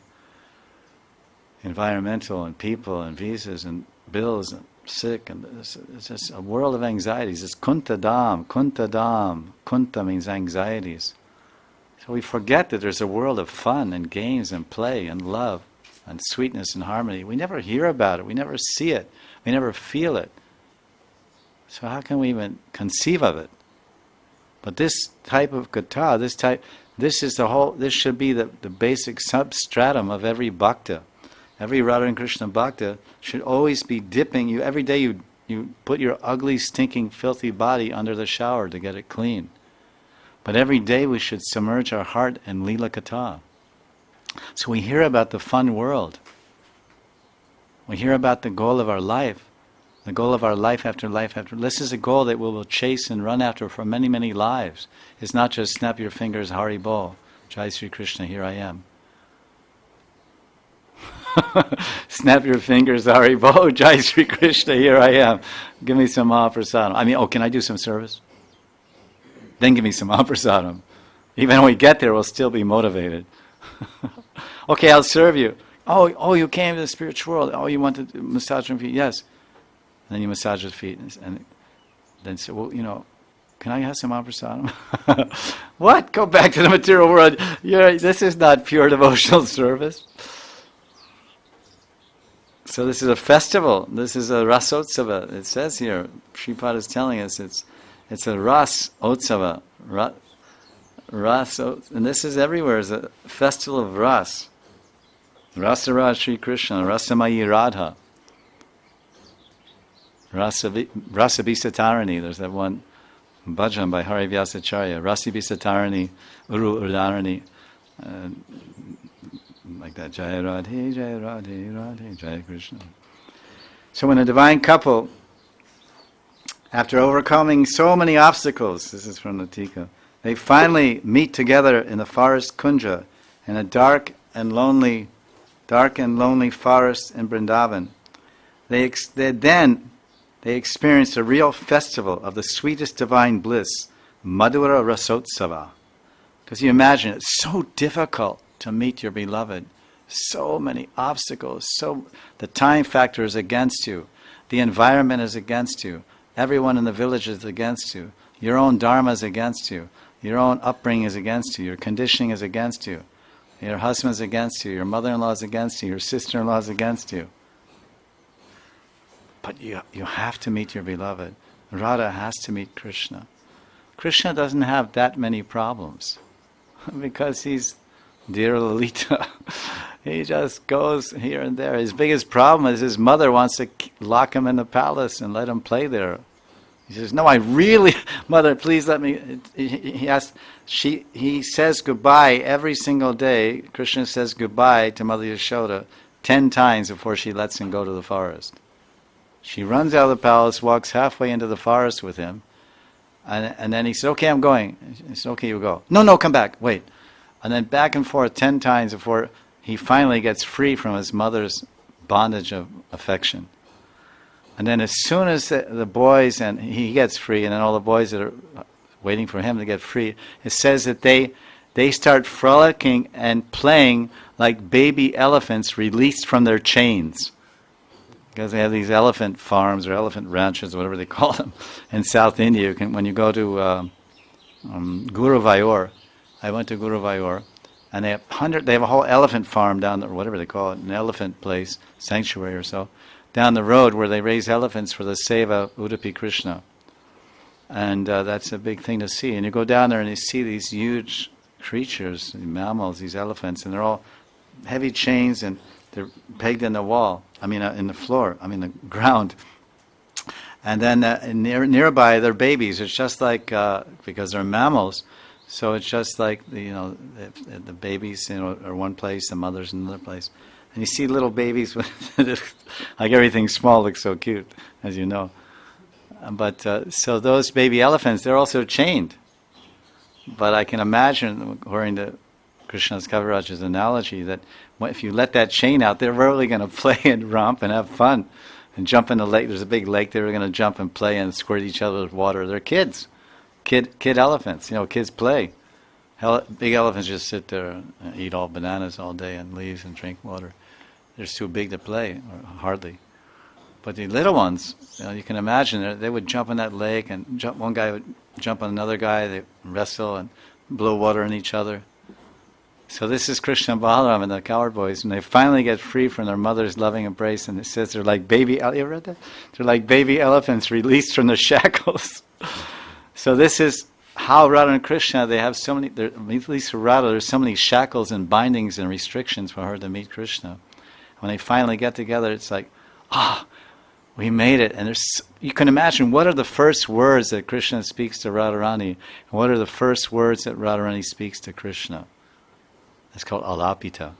Environmental and people and visas and bills and sick, and it's just a world of anxieties. It's kunta dam. Kunta means anxieties. So we forget that there's a world of fun and games and play and love and sweetness and harmony. We never hear about it. We never see it. We never feel it. So how can we even conceive of it? But this type of katha, this should be the basic substratum of every bhakta. Every Radha and Krishna bhakta should always be dipping you. Every day you put your ugly, stinking, filthy body under the shower to get it clean. But every day we should submerge our heart in Leela Katha. So we hear about the fun world. We hear about the goal of our life. The goal of our life after life after. This is a goal that we will chase and run after for many, many lives. It's not just snap your fingers, Hari Bol, Jai Sri Krishna, here I am. Snap your fingers, Hari Bol, Jai Sri Krishna, here I am. Give me some Mahaprasadam. Can I do some service? Then give me some Mahaprasadam. Even when we get there, we'll still be motivated. Okay, I'll serve you. Oh, you came to the spiritual world. Oh, you want to massage your feet? Yes. And then you massage his feet, and then say, well, can I have some Mahaprasadam? What? Go back to the material world. This is not pure devotional service. So this is a festival. This is a Rasotsava. It says here, Sripad is telling us it's a Ras Otsava. And this is everywhere. It's a festival of Ras. Rasaraj Sri Krishna, Rasamayi Radha. Rasabhisatarani. There's that one bhajan by Hari Vyasacharya. Rasabhisatarani, Uru Udarani. like that. Jaya Radhe, Jaya Radhe, Radhe, Jaya Krishna. So when a divine couple, after overcoming so many obstacles, this is from the Tika, they finally meet together in the forest Kunja, in a dark and lonely forest in Vrindavan. They experience a real festival of the sweetest divine bliss, Madhura Rasotsava. Because you imagine, it's so difficult to meet your beloved. So many obstacles. The time factor is against you. The environment is against you. Everyone in the village is against you. Your own dharma is against you. Your own upbringing is against you. Your conditioning is against you. Your husband is against you. Your mother-in-law is against you. Your sister-in-law is against you. But you have to meet your beloved. Radha has to meet Krishna. Krishna doesn't have that many problems because he's dear Lalita. He just goes here and there. His biggest problem is his mother wants to lock him in the palace and let him play there. He says, "No, I really, mother, please let me." He says goodbye every single day. Krishna says goodbye to Mother Yashoda 10 times before she lets him go to the forest. She runs out of the palace, walks halfway into the forest with him, and then he says, "Okay, I'm going." He says, "Okay, you go." No, come back, wait. And then back and forth 10 times before he finally gets free from his mother's bondage of affection. And then as soon as the boys, and he gets free, and then all the boys that are waiting for him to get free, it says that they start frolicking and playing like baby elephants released from their chains. Because they have these elephant farms or elephant ranches, or whatever they call them, in South India. When you go to Guruvayur, I went to Guruvayur, and they have a whole elephant farm down there, whatever they call it, an elephant place, sanctuary or so, down the road where they raise elephants for the Seva Udupi Krishna. And that's a big thing to see. And you go down there and you see these huge creatures, these mammals, these elephants, and they're all heavy chains and they're pegged in the wall, in the floor, the ground. And then nearby they're babies. It's just like, because they're mammals, so it's just like, the babies are one place, the mother's in another place. And you see little babies, like everything small looks so cute, as you know. But so those baby elephants, they're also chained. But I can imagine, according to Krishna's Kaviraj's analogy, that if you let that chain out, they're really going to play and romp and have fun and jump in the lake. There's a big lake. They're going to jump and play and squirt each other with water. They're kids, kid elephants. Kids play. Big elephants just sit there and eat all bananas all day and leaves and drink water. They're too big to play, or hardly. But the little ones, you can imagine, they would jump in that lake, and one guy would jump on another guy. They wrestle and blow water on each other. So this is Krishna and Balaram and the coward boys, and they finally get free from their mother's loving embrace, and it says they're like baby. You ever read that? They're like baby elephants released from the shackles. So this is how Radha and Krishna, they have so many. At least for Radha, there's so many shackles and bindings and restrictions for her to meet Krishna. When they finally get together, it's like, we made it. And you can imagine, what are the first words that Krishna speaks to Radharani, and what are the first words that Radharani speaks to Krishna? It's called alapita,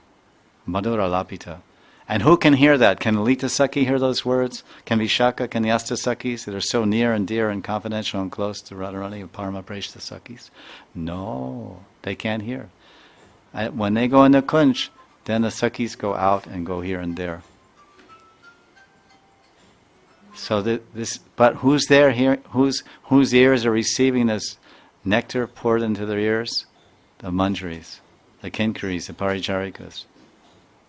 madhura alapita. And who can hear that? Can Lalita Sakhi hear those words? Can Vishaka, can the Asta Sakhis that are so near and dear and confidential and close to Radharani and Parama Preshta Sakhis? No, they can't hear. When they go in the Kunj, then the Sakhis go out and go here and there. So but who's there here? Whose ears are receiving this nectar poured into their ears? The Manjaris, the Kinkaris, the Paricharikas.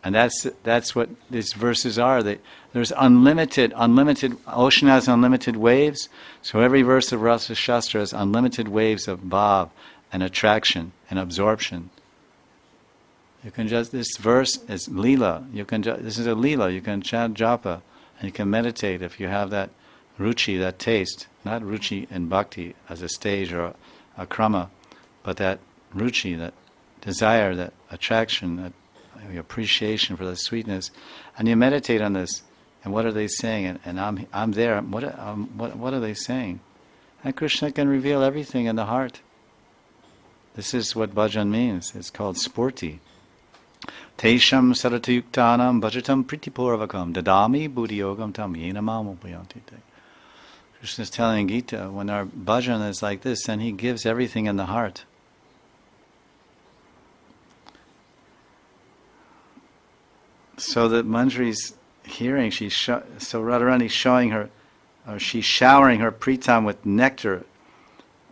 And that's what these verses are. There's unlimited. Ocean has unlimited waves. So every verse of Rasa Shastra has unlimited waves of bhav and attraction and absorption. You can this verse is lila. This is a lila. You can chant japa and you can meditate if you have that ruchi, that taste. Not ruchi in bhakti as a stage or a krama, but that ruchi, that desire, that attraction, that appreciation for the sweetness, and you meditate on this. And what are they saying? And I'm there. What are they saying? And Krishna can reveal everything in the heart. This is what bhajan means. It's called spurti. Tesham saratayuktanam bhajatam pritipurvakam dadami buddhiyogam tam yena mamupayanti. Krishna is telling in Gita, when our bhajan is like this, then he gives everything in the heart. So that Manjari's hearing, so Radharani showing her, or she's showering her pritam with nectar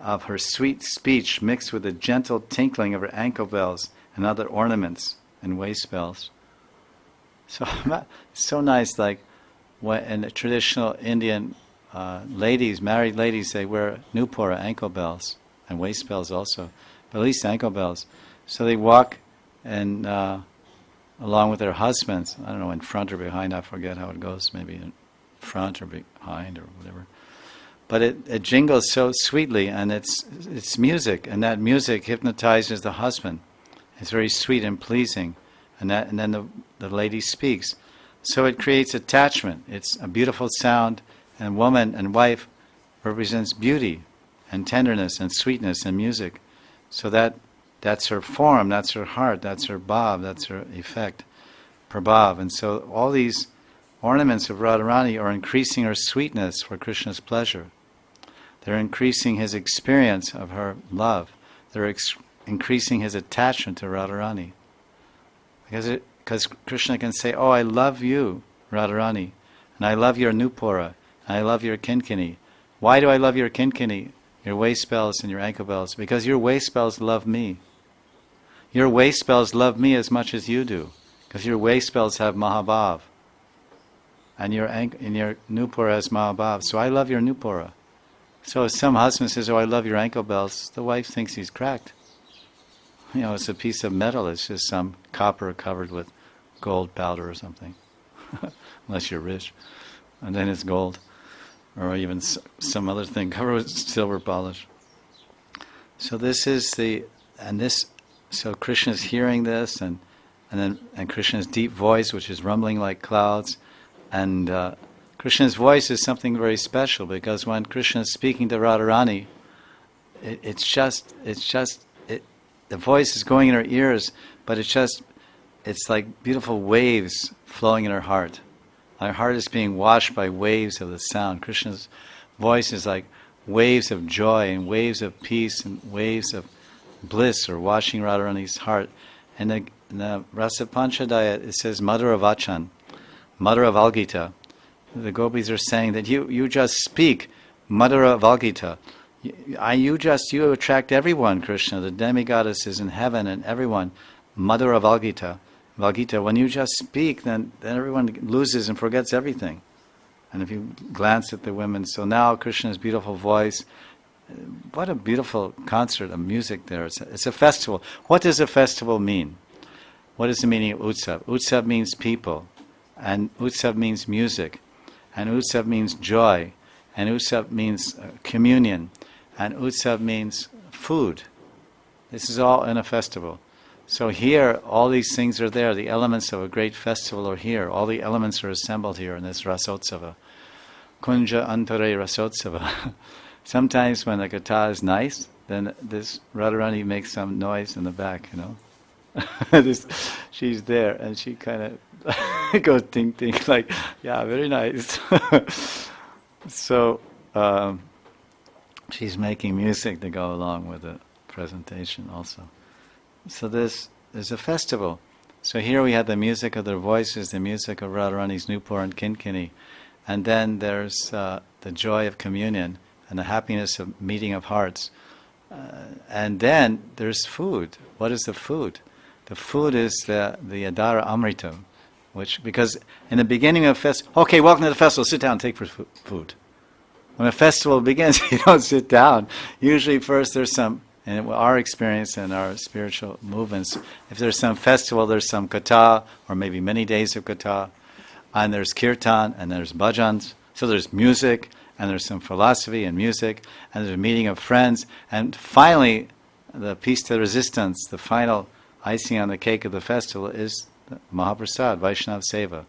of her sweet speech mixed with the gentle tinkling of her ankle bells and other ornaments and waist bells. So nice, like in the traditional Indian ladies, married ladies, they wear nupura, ankle bells, and waist bells also, but at least ankle bells. So they walk and along with their husbands, I don't know, in front or behind, I forget how it goes, maybe in front or behind or whatever. But it jingles so sweetly, and it's music, and that music hypnotizes the husband. It's very sweet and pleasing, and then the lady speaks. So it creates attachment. It's a beautiful sound, and woman and wife represents beauty and tenderness and sweetness and music. So that's her form, that's her heart, that's her bhav, that's her effect, prabhav. And so all these ornaments of Radharani are increasing her sweetness for Krishna's pleasure. They're increasing his experience of her love. They're increasing his attachment to Radharani. Because Krishna can say, oh, I love you, Radharani, and I love your nupura, and I love your kinkini. Why do I love your kinkini, your waist bells and your ankle bells? Because your waist bells love me. Your waist bells love me as much as you do, because your waist bells have Mahabhav, and your nupura has Mahabhav. So I love your nupura. So if some husband says, oh, I love your ankle bells, the wife thinks he's cracked. You know, it's a piece of metal. It's just some copper covered with gold powder or something, unless you're rich, and then it's gold, or even some other thing covered with silver polish. So this is So Krishna's hearing this, and Krishna's deep voice, which is rumbling like clouds, and Krishna's voice is something very special, because when Krishna is speaking to Radharani, the voice is going in her ears, but it's like beautiful waves flowing in her heart. Our heart is being washed by waves of the sound. Krishna's voice is like waves of joy and waves of peace and waves of bliss are washing Radharani's heart. And in the Rasa Panchadaya it says Madhura Vachan, Madhura Valgita. The gopis are saying that you just speak Madhura Valgita. You attract everyone, Krishna. The demigoddesses in heaven and everyone. Madhura Valgita. Valgita, when you just speak, then everyone loses and forgets everything. And if you glance at the women, so now Krishna's beautiful voice, what a beautiful concert of music there. It's a festival. What does a festival mean? What is the meaning of Utsav? Utsav means people, and Utsav means music, and Utsav means joy, and Utsav means communion, and Utsav means food. This is all in a festival. So here, all these things are there. The elements of a great festival are here. All the elements are assembled here in this Rasotsava. Kunja Antare Rasotsava. Sometimes when the katha is nice, then this Radharani makes some noise in the back, you know. She's there, and she kind of goes ting ting, like, yeah, very nice. So she's making music to go along with the presentation also. So this is a festival. So here we have the music of their voices, the music of Radharani's Nupur and Kinkini, and then there's the joy of communion and the happiness of meeting of hearts. And then there's food. What is the food? The food is the Adara Amrita, because in the beginning of the festival, okay, welcome to the festival, sit down, take food. When a festival begins, you don't sit down. Usually first there's some, in our experience and our spiritual movements, if there's some festival, there's some katha, or maybe many days of katha, and there's kirtan, and there's bhajans, so there's music, and there's some philosophy and music, and there's a meeting of friends, and finally, the piece de resistance, the final icing on the cake of the festival is the Mahaprasad, Vaishnav Seva,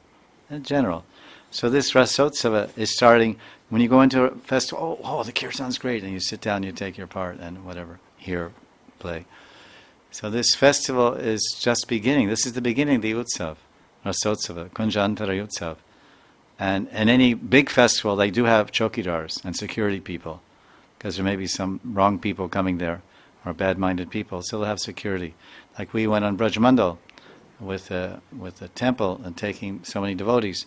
in general. So this Rasotsava is starting, when you go into a festival, oh, the kirtan's great, and you sit down, you take your part, and whatever, hear, play. So this festival is just beginning. This is the beginning of the Utsav, Rasotsava, Kunjantara Utsav. And in any big festival, they do have chokidars and security people, because there may be some wrong people coming there, or bad-minded people, so they'll have security. Like we went on Brajmandal with the temple and taking so many devotees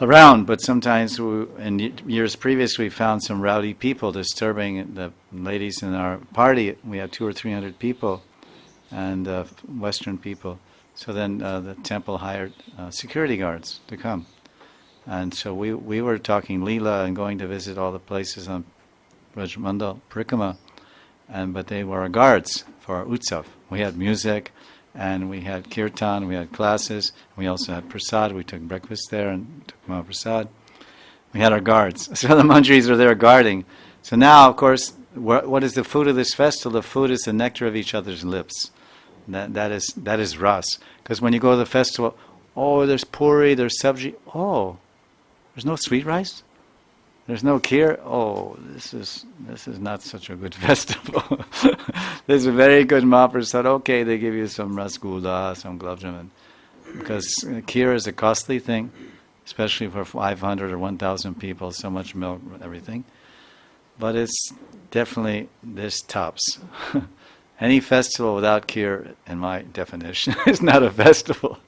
around, but sometimes in years previous we found some rowdy people disturbing the ladies in our party. We had 200 or 300 people, and Western people. So then the temple hired security guards to come. And so we were talking Leela and going to visit all the places on Brajmandal, Parikama, but they were our guards for our Utsav. We had music, and we had kirtan, we had classes, we also had prasad. We took breakfast there and took Mahaprasad. We had our guards. So the Manjaris were there guarding. So now, of course, what is the food of this festival? The food is the nectar of each other's lips. That is ras. Because when you go to the festival, oh, there's puri, there's sabji. Oh, there's no sweet rice? There's no kheer? Oh, this is not such a good festival. This is a very good Mahaprasad. Okay, they give you some rasgulla, some gulab jamun. Because kheer is a costly thing, especially for 500 or 1,000 people, so much milk, everything. But it's definitely, this tops. Any festival without kheer, in my definition, is not a festival.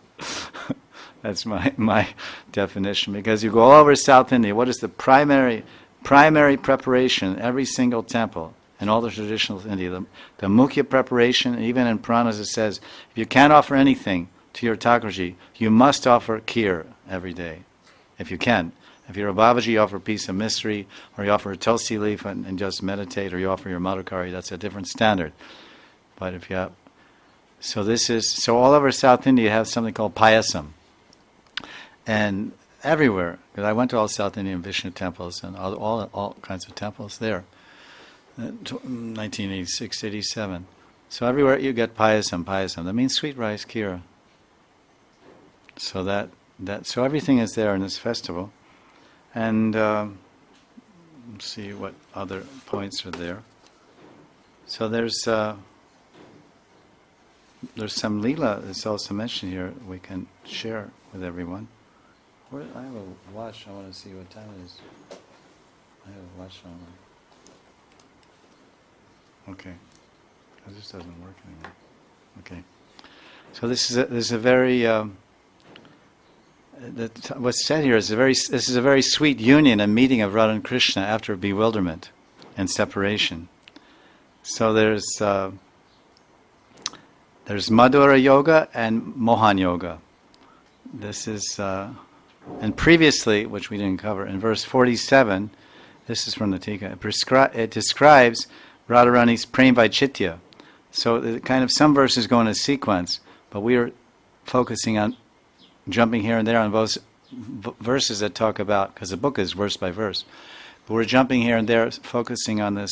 That's my definition. Because you go all over South India, what is the primary preparation in every single temple in all the traditions of India? The mukhya preparation, even in Puranas it says, if you can't offer anything to your Thakurji, you must offer kheer every day, if you can. If you're a Babaji, you offer a piece of mystery, or you offer a tulsi leaf and just meditate, or you offer your Madhukari, that's a different standard. But if you have, so all over South India you have something called payasam. And everywhere, because I went to all South Indian Vishnu temples and all kinds of temples there, 1986, 87. So everywhere you get payasam. That means sweet rice, kheer. So so everything is there in this festival. And let's see what other points are there. So there's some Leela that's also mentioned here we can share with everyone. I have a watch, I want to see what time it is. I have a watch on. Okay. This doesn't work anymore. Okay. So this is a very what's said here is this is a very sweet union, a meeting of Radha and Krishna after bewilderment and separation. So there's Madhura Yoga and Mohan Yoga. This is and previously, which we didn't cover, in verse 47, this is from the Tika, it describes Radharani's Prem Vaichitya. So some verses go in a sequence, but we are focusing on jumping here and there on those verses that talk about, because the book is verse by verse, but we're jumping here and there, focusing on the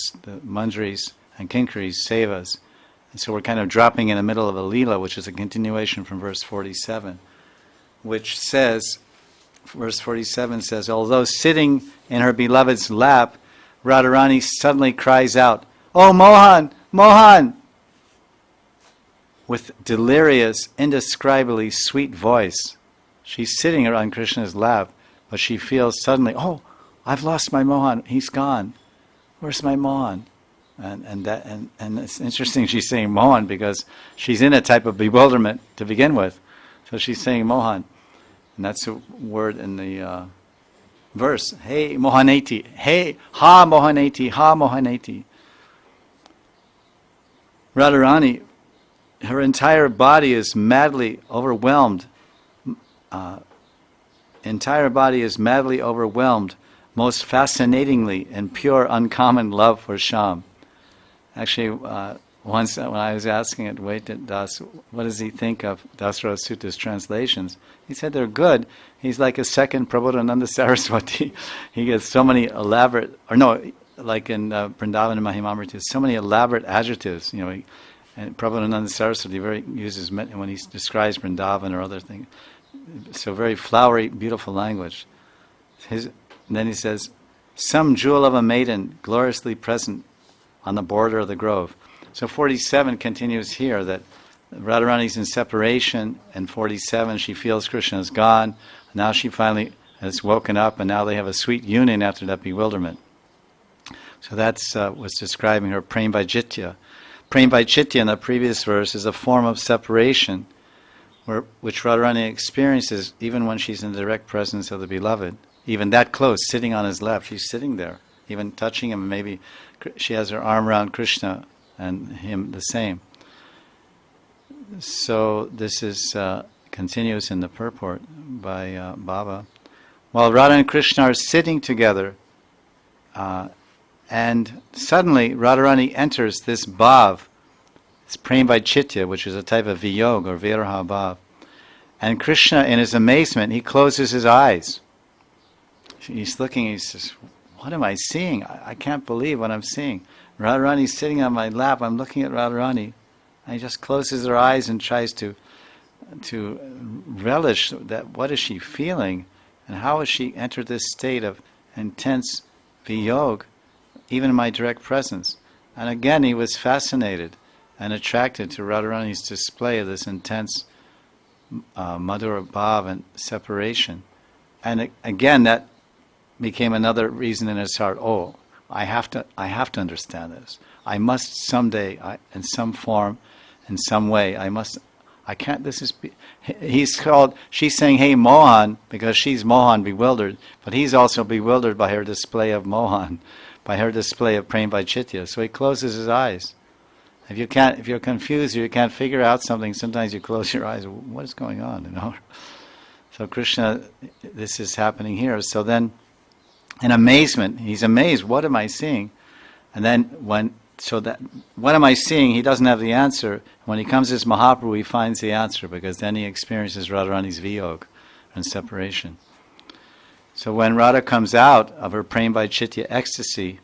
Manjaris and Kinkaris, Sevas. And so we're kind of dropping in the middle of a Leela, which is a continuation from verse 47, which says, verse 47 says, although sitting in her beloved's lap, Radharani suddenly cries out, "Oh Mohan, Mohan!" with delirious, indescribably sweet voice. She's sitting on Krishna's lap, but she feels suddenly, oh, I've lost my Mohan, he's gone. Where's my Mohan? And it's interesting she's saying Mohan because she's in a type of bewilderment to begin with. So she's saying Mohan. And that's a word in the verse. Hey Mohaneti. Hey, ha Mohaneti, ha Mohaneti. Radharani, her entire body is madly overwhelmed. Most fascinatingly in pure uncommon love for Shyam. Actually, once when I was asking Advaita Das, what does he think of Dasrata Suta's translations? He said they're good. He's like a second Prabodhananda Saraswati. He gets so many elaborate, like in Vrindavan and Mahimamrita, so many elaborate adjectives. And Prabodhananda Saraswati uses when he describes Vrindavan or other things. So very flowery, beautiful language. And then he says, some jewel of a maiden gloriously present on the border of the grove. So 47 continues here, that Radharani's in separation, and 47 she feels Krishna is gone. Now she finally has woken up, and now they have a sweet union after that bewilderment. So that's was describing her Prem Vaijitya. Prem Vaijitya in the previous verse is a form of separation which Radharani experiences even when she's in the direct presence of the beloved. Even that close, sitting on his lap, she's sitting there, even touching him. Maybe she has her arm around Krishna and him the same. So this is continues in the purport by Baba. While Radha and Krishna are sitting together, and suddenly Radharani enters this bhav, this prem vaicitya, which is a type of viyog or viraha bhav. And Krishna, in his amazement, he closes his eyes. He's looking, he says, what am I seeing? I can't believe what I'm seeing. Radharani's sitting on my lap, I'm looking at Radharani. And he just closes her eyes and tries to relish that, what is she feeling? And how has she entered this state of intense viyog, even in my direct presence? And again, he was fascinated and attracted to Radharani's display of this intense madhura bhav and separation. And again, that became another reason in his heart. Oh, I have to understand this. I must someday, in some form, in some way, I can't, she's saying, hey Mohan, because she's Mohan bewildered, but he's also bewildered by her display of Mohan, by her display of Prem Vaicitya. So he closes his eyes. If you're confused or you can't figure out something, sometimes you close your eyes. What is going on? So Krishna, this is happening here. So then, in amazement, he's amazed. What am I seeing? And then what am I seeing? He doesn't have the answer. When he comes as Mahaprabhu, he finds the answer, because then he experiences Radharani's viyog and separation. So when Radha comes out of her Prem Vaicitya ecstasy,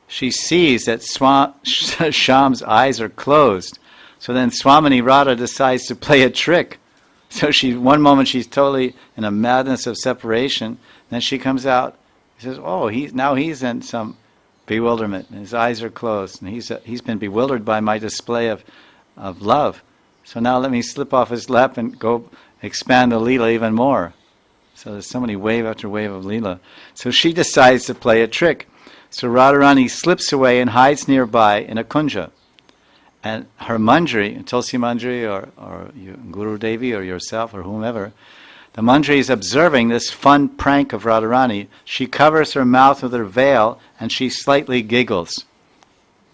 she sees that Shyam's eyes are closed. So then Swamini Radha decides to play a trick. So one moment she's totally in a madness of separation, then she comes out. He says, oh, he's in some bewilderment, and his eyes are closed, and he's been bewildered by my display of love. So now let me slip off his lap and go expand the Leela even more. So there's so many wave after wave of Leela. So she decides to play a trick. So Radharani slips away and hides nearby in a kunja. And her Manjari, Tulsi Manjari or Guru Devi or yourself or whomever, the Manjari is observing this fun prank of Radharani. She covers her mouth with her veil and she slightly giggles.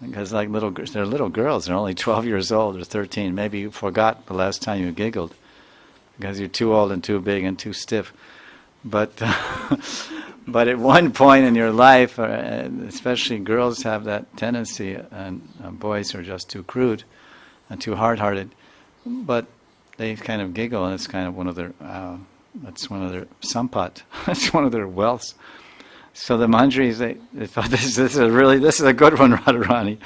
Because they're little girls, they're only 12 years old or 13. Maybe you forgot the last time you giggled because you're too old and too big and too stiff. But but at one point in your life, especially girls have that tendency, and boys are just too crude and too hard-hearted. But they kind of giggle, and it's kind of one of their sampat. It's one of their wealths. So the Manjaris, they thought this is a good one, Radharani,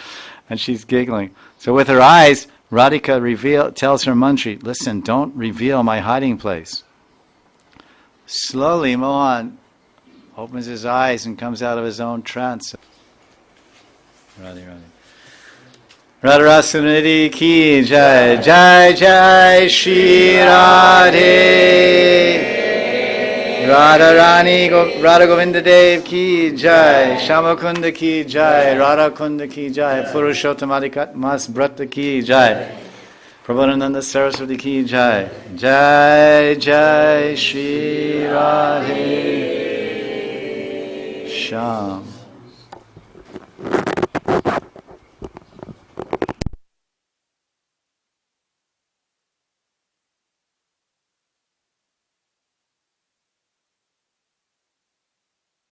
and she's giggling. So with her eyes, Radhika tells her Manjari, listen, don't reveal my hiding place. Slowly, Mohan opens his eyes and comes out of his own trance. Radhe. Radharasanidhi ki jai, jai jai Shri Radhe. Radha Govinda Dev ki jai, Shamakunda ki jai, Radha Kunda ki jai, Purushottamadikat Mas Brata ki jai, Prabhupada Saraswati ki jai, jai jai Shri Radhe Sham.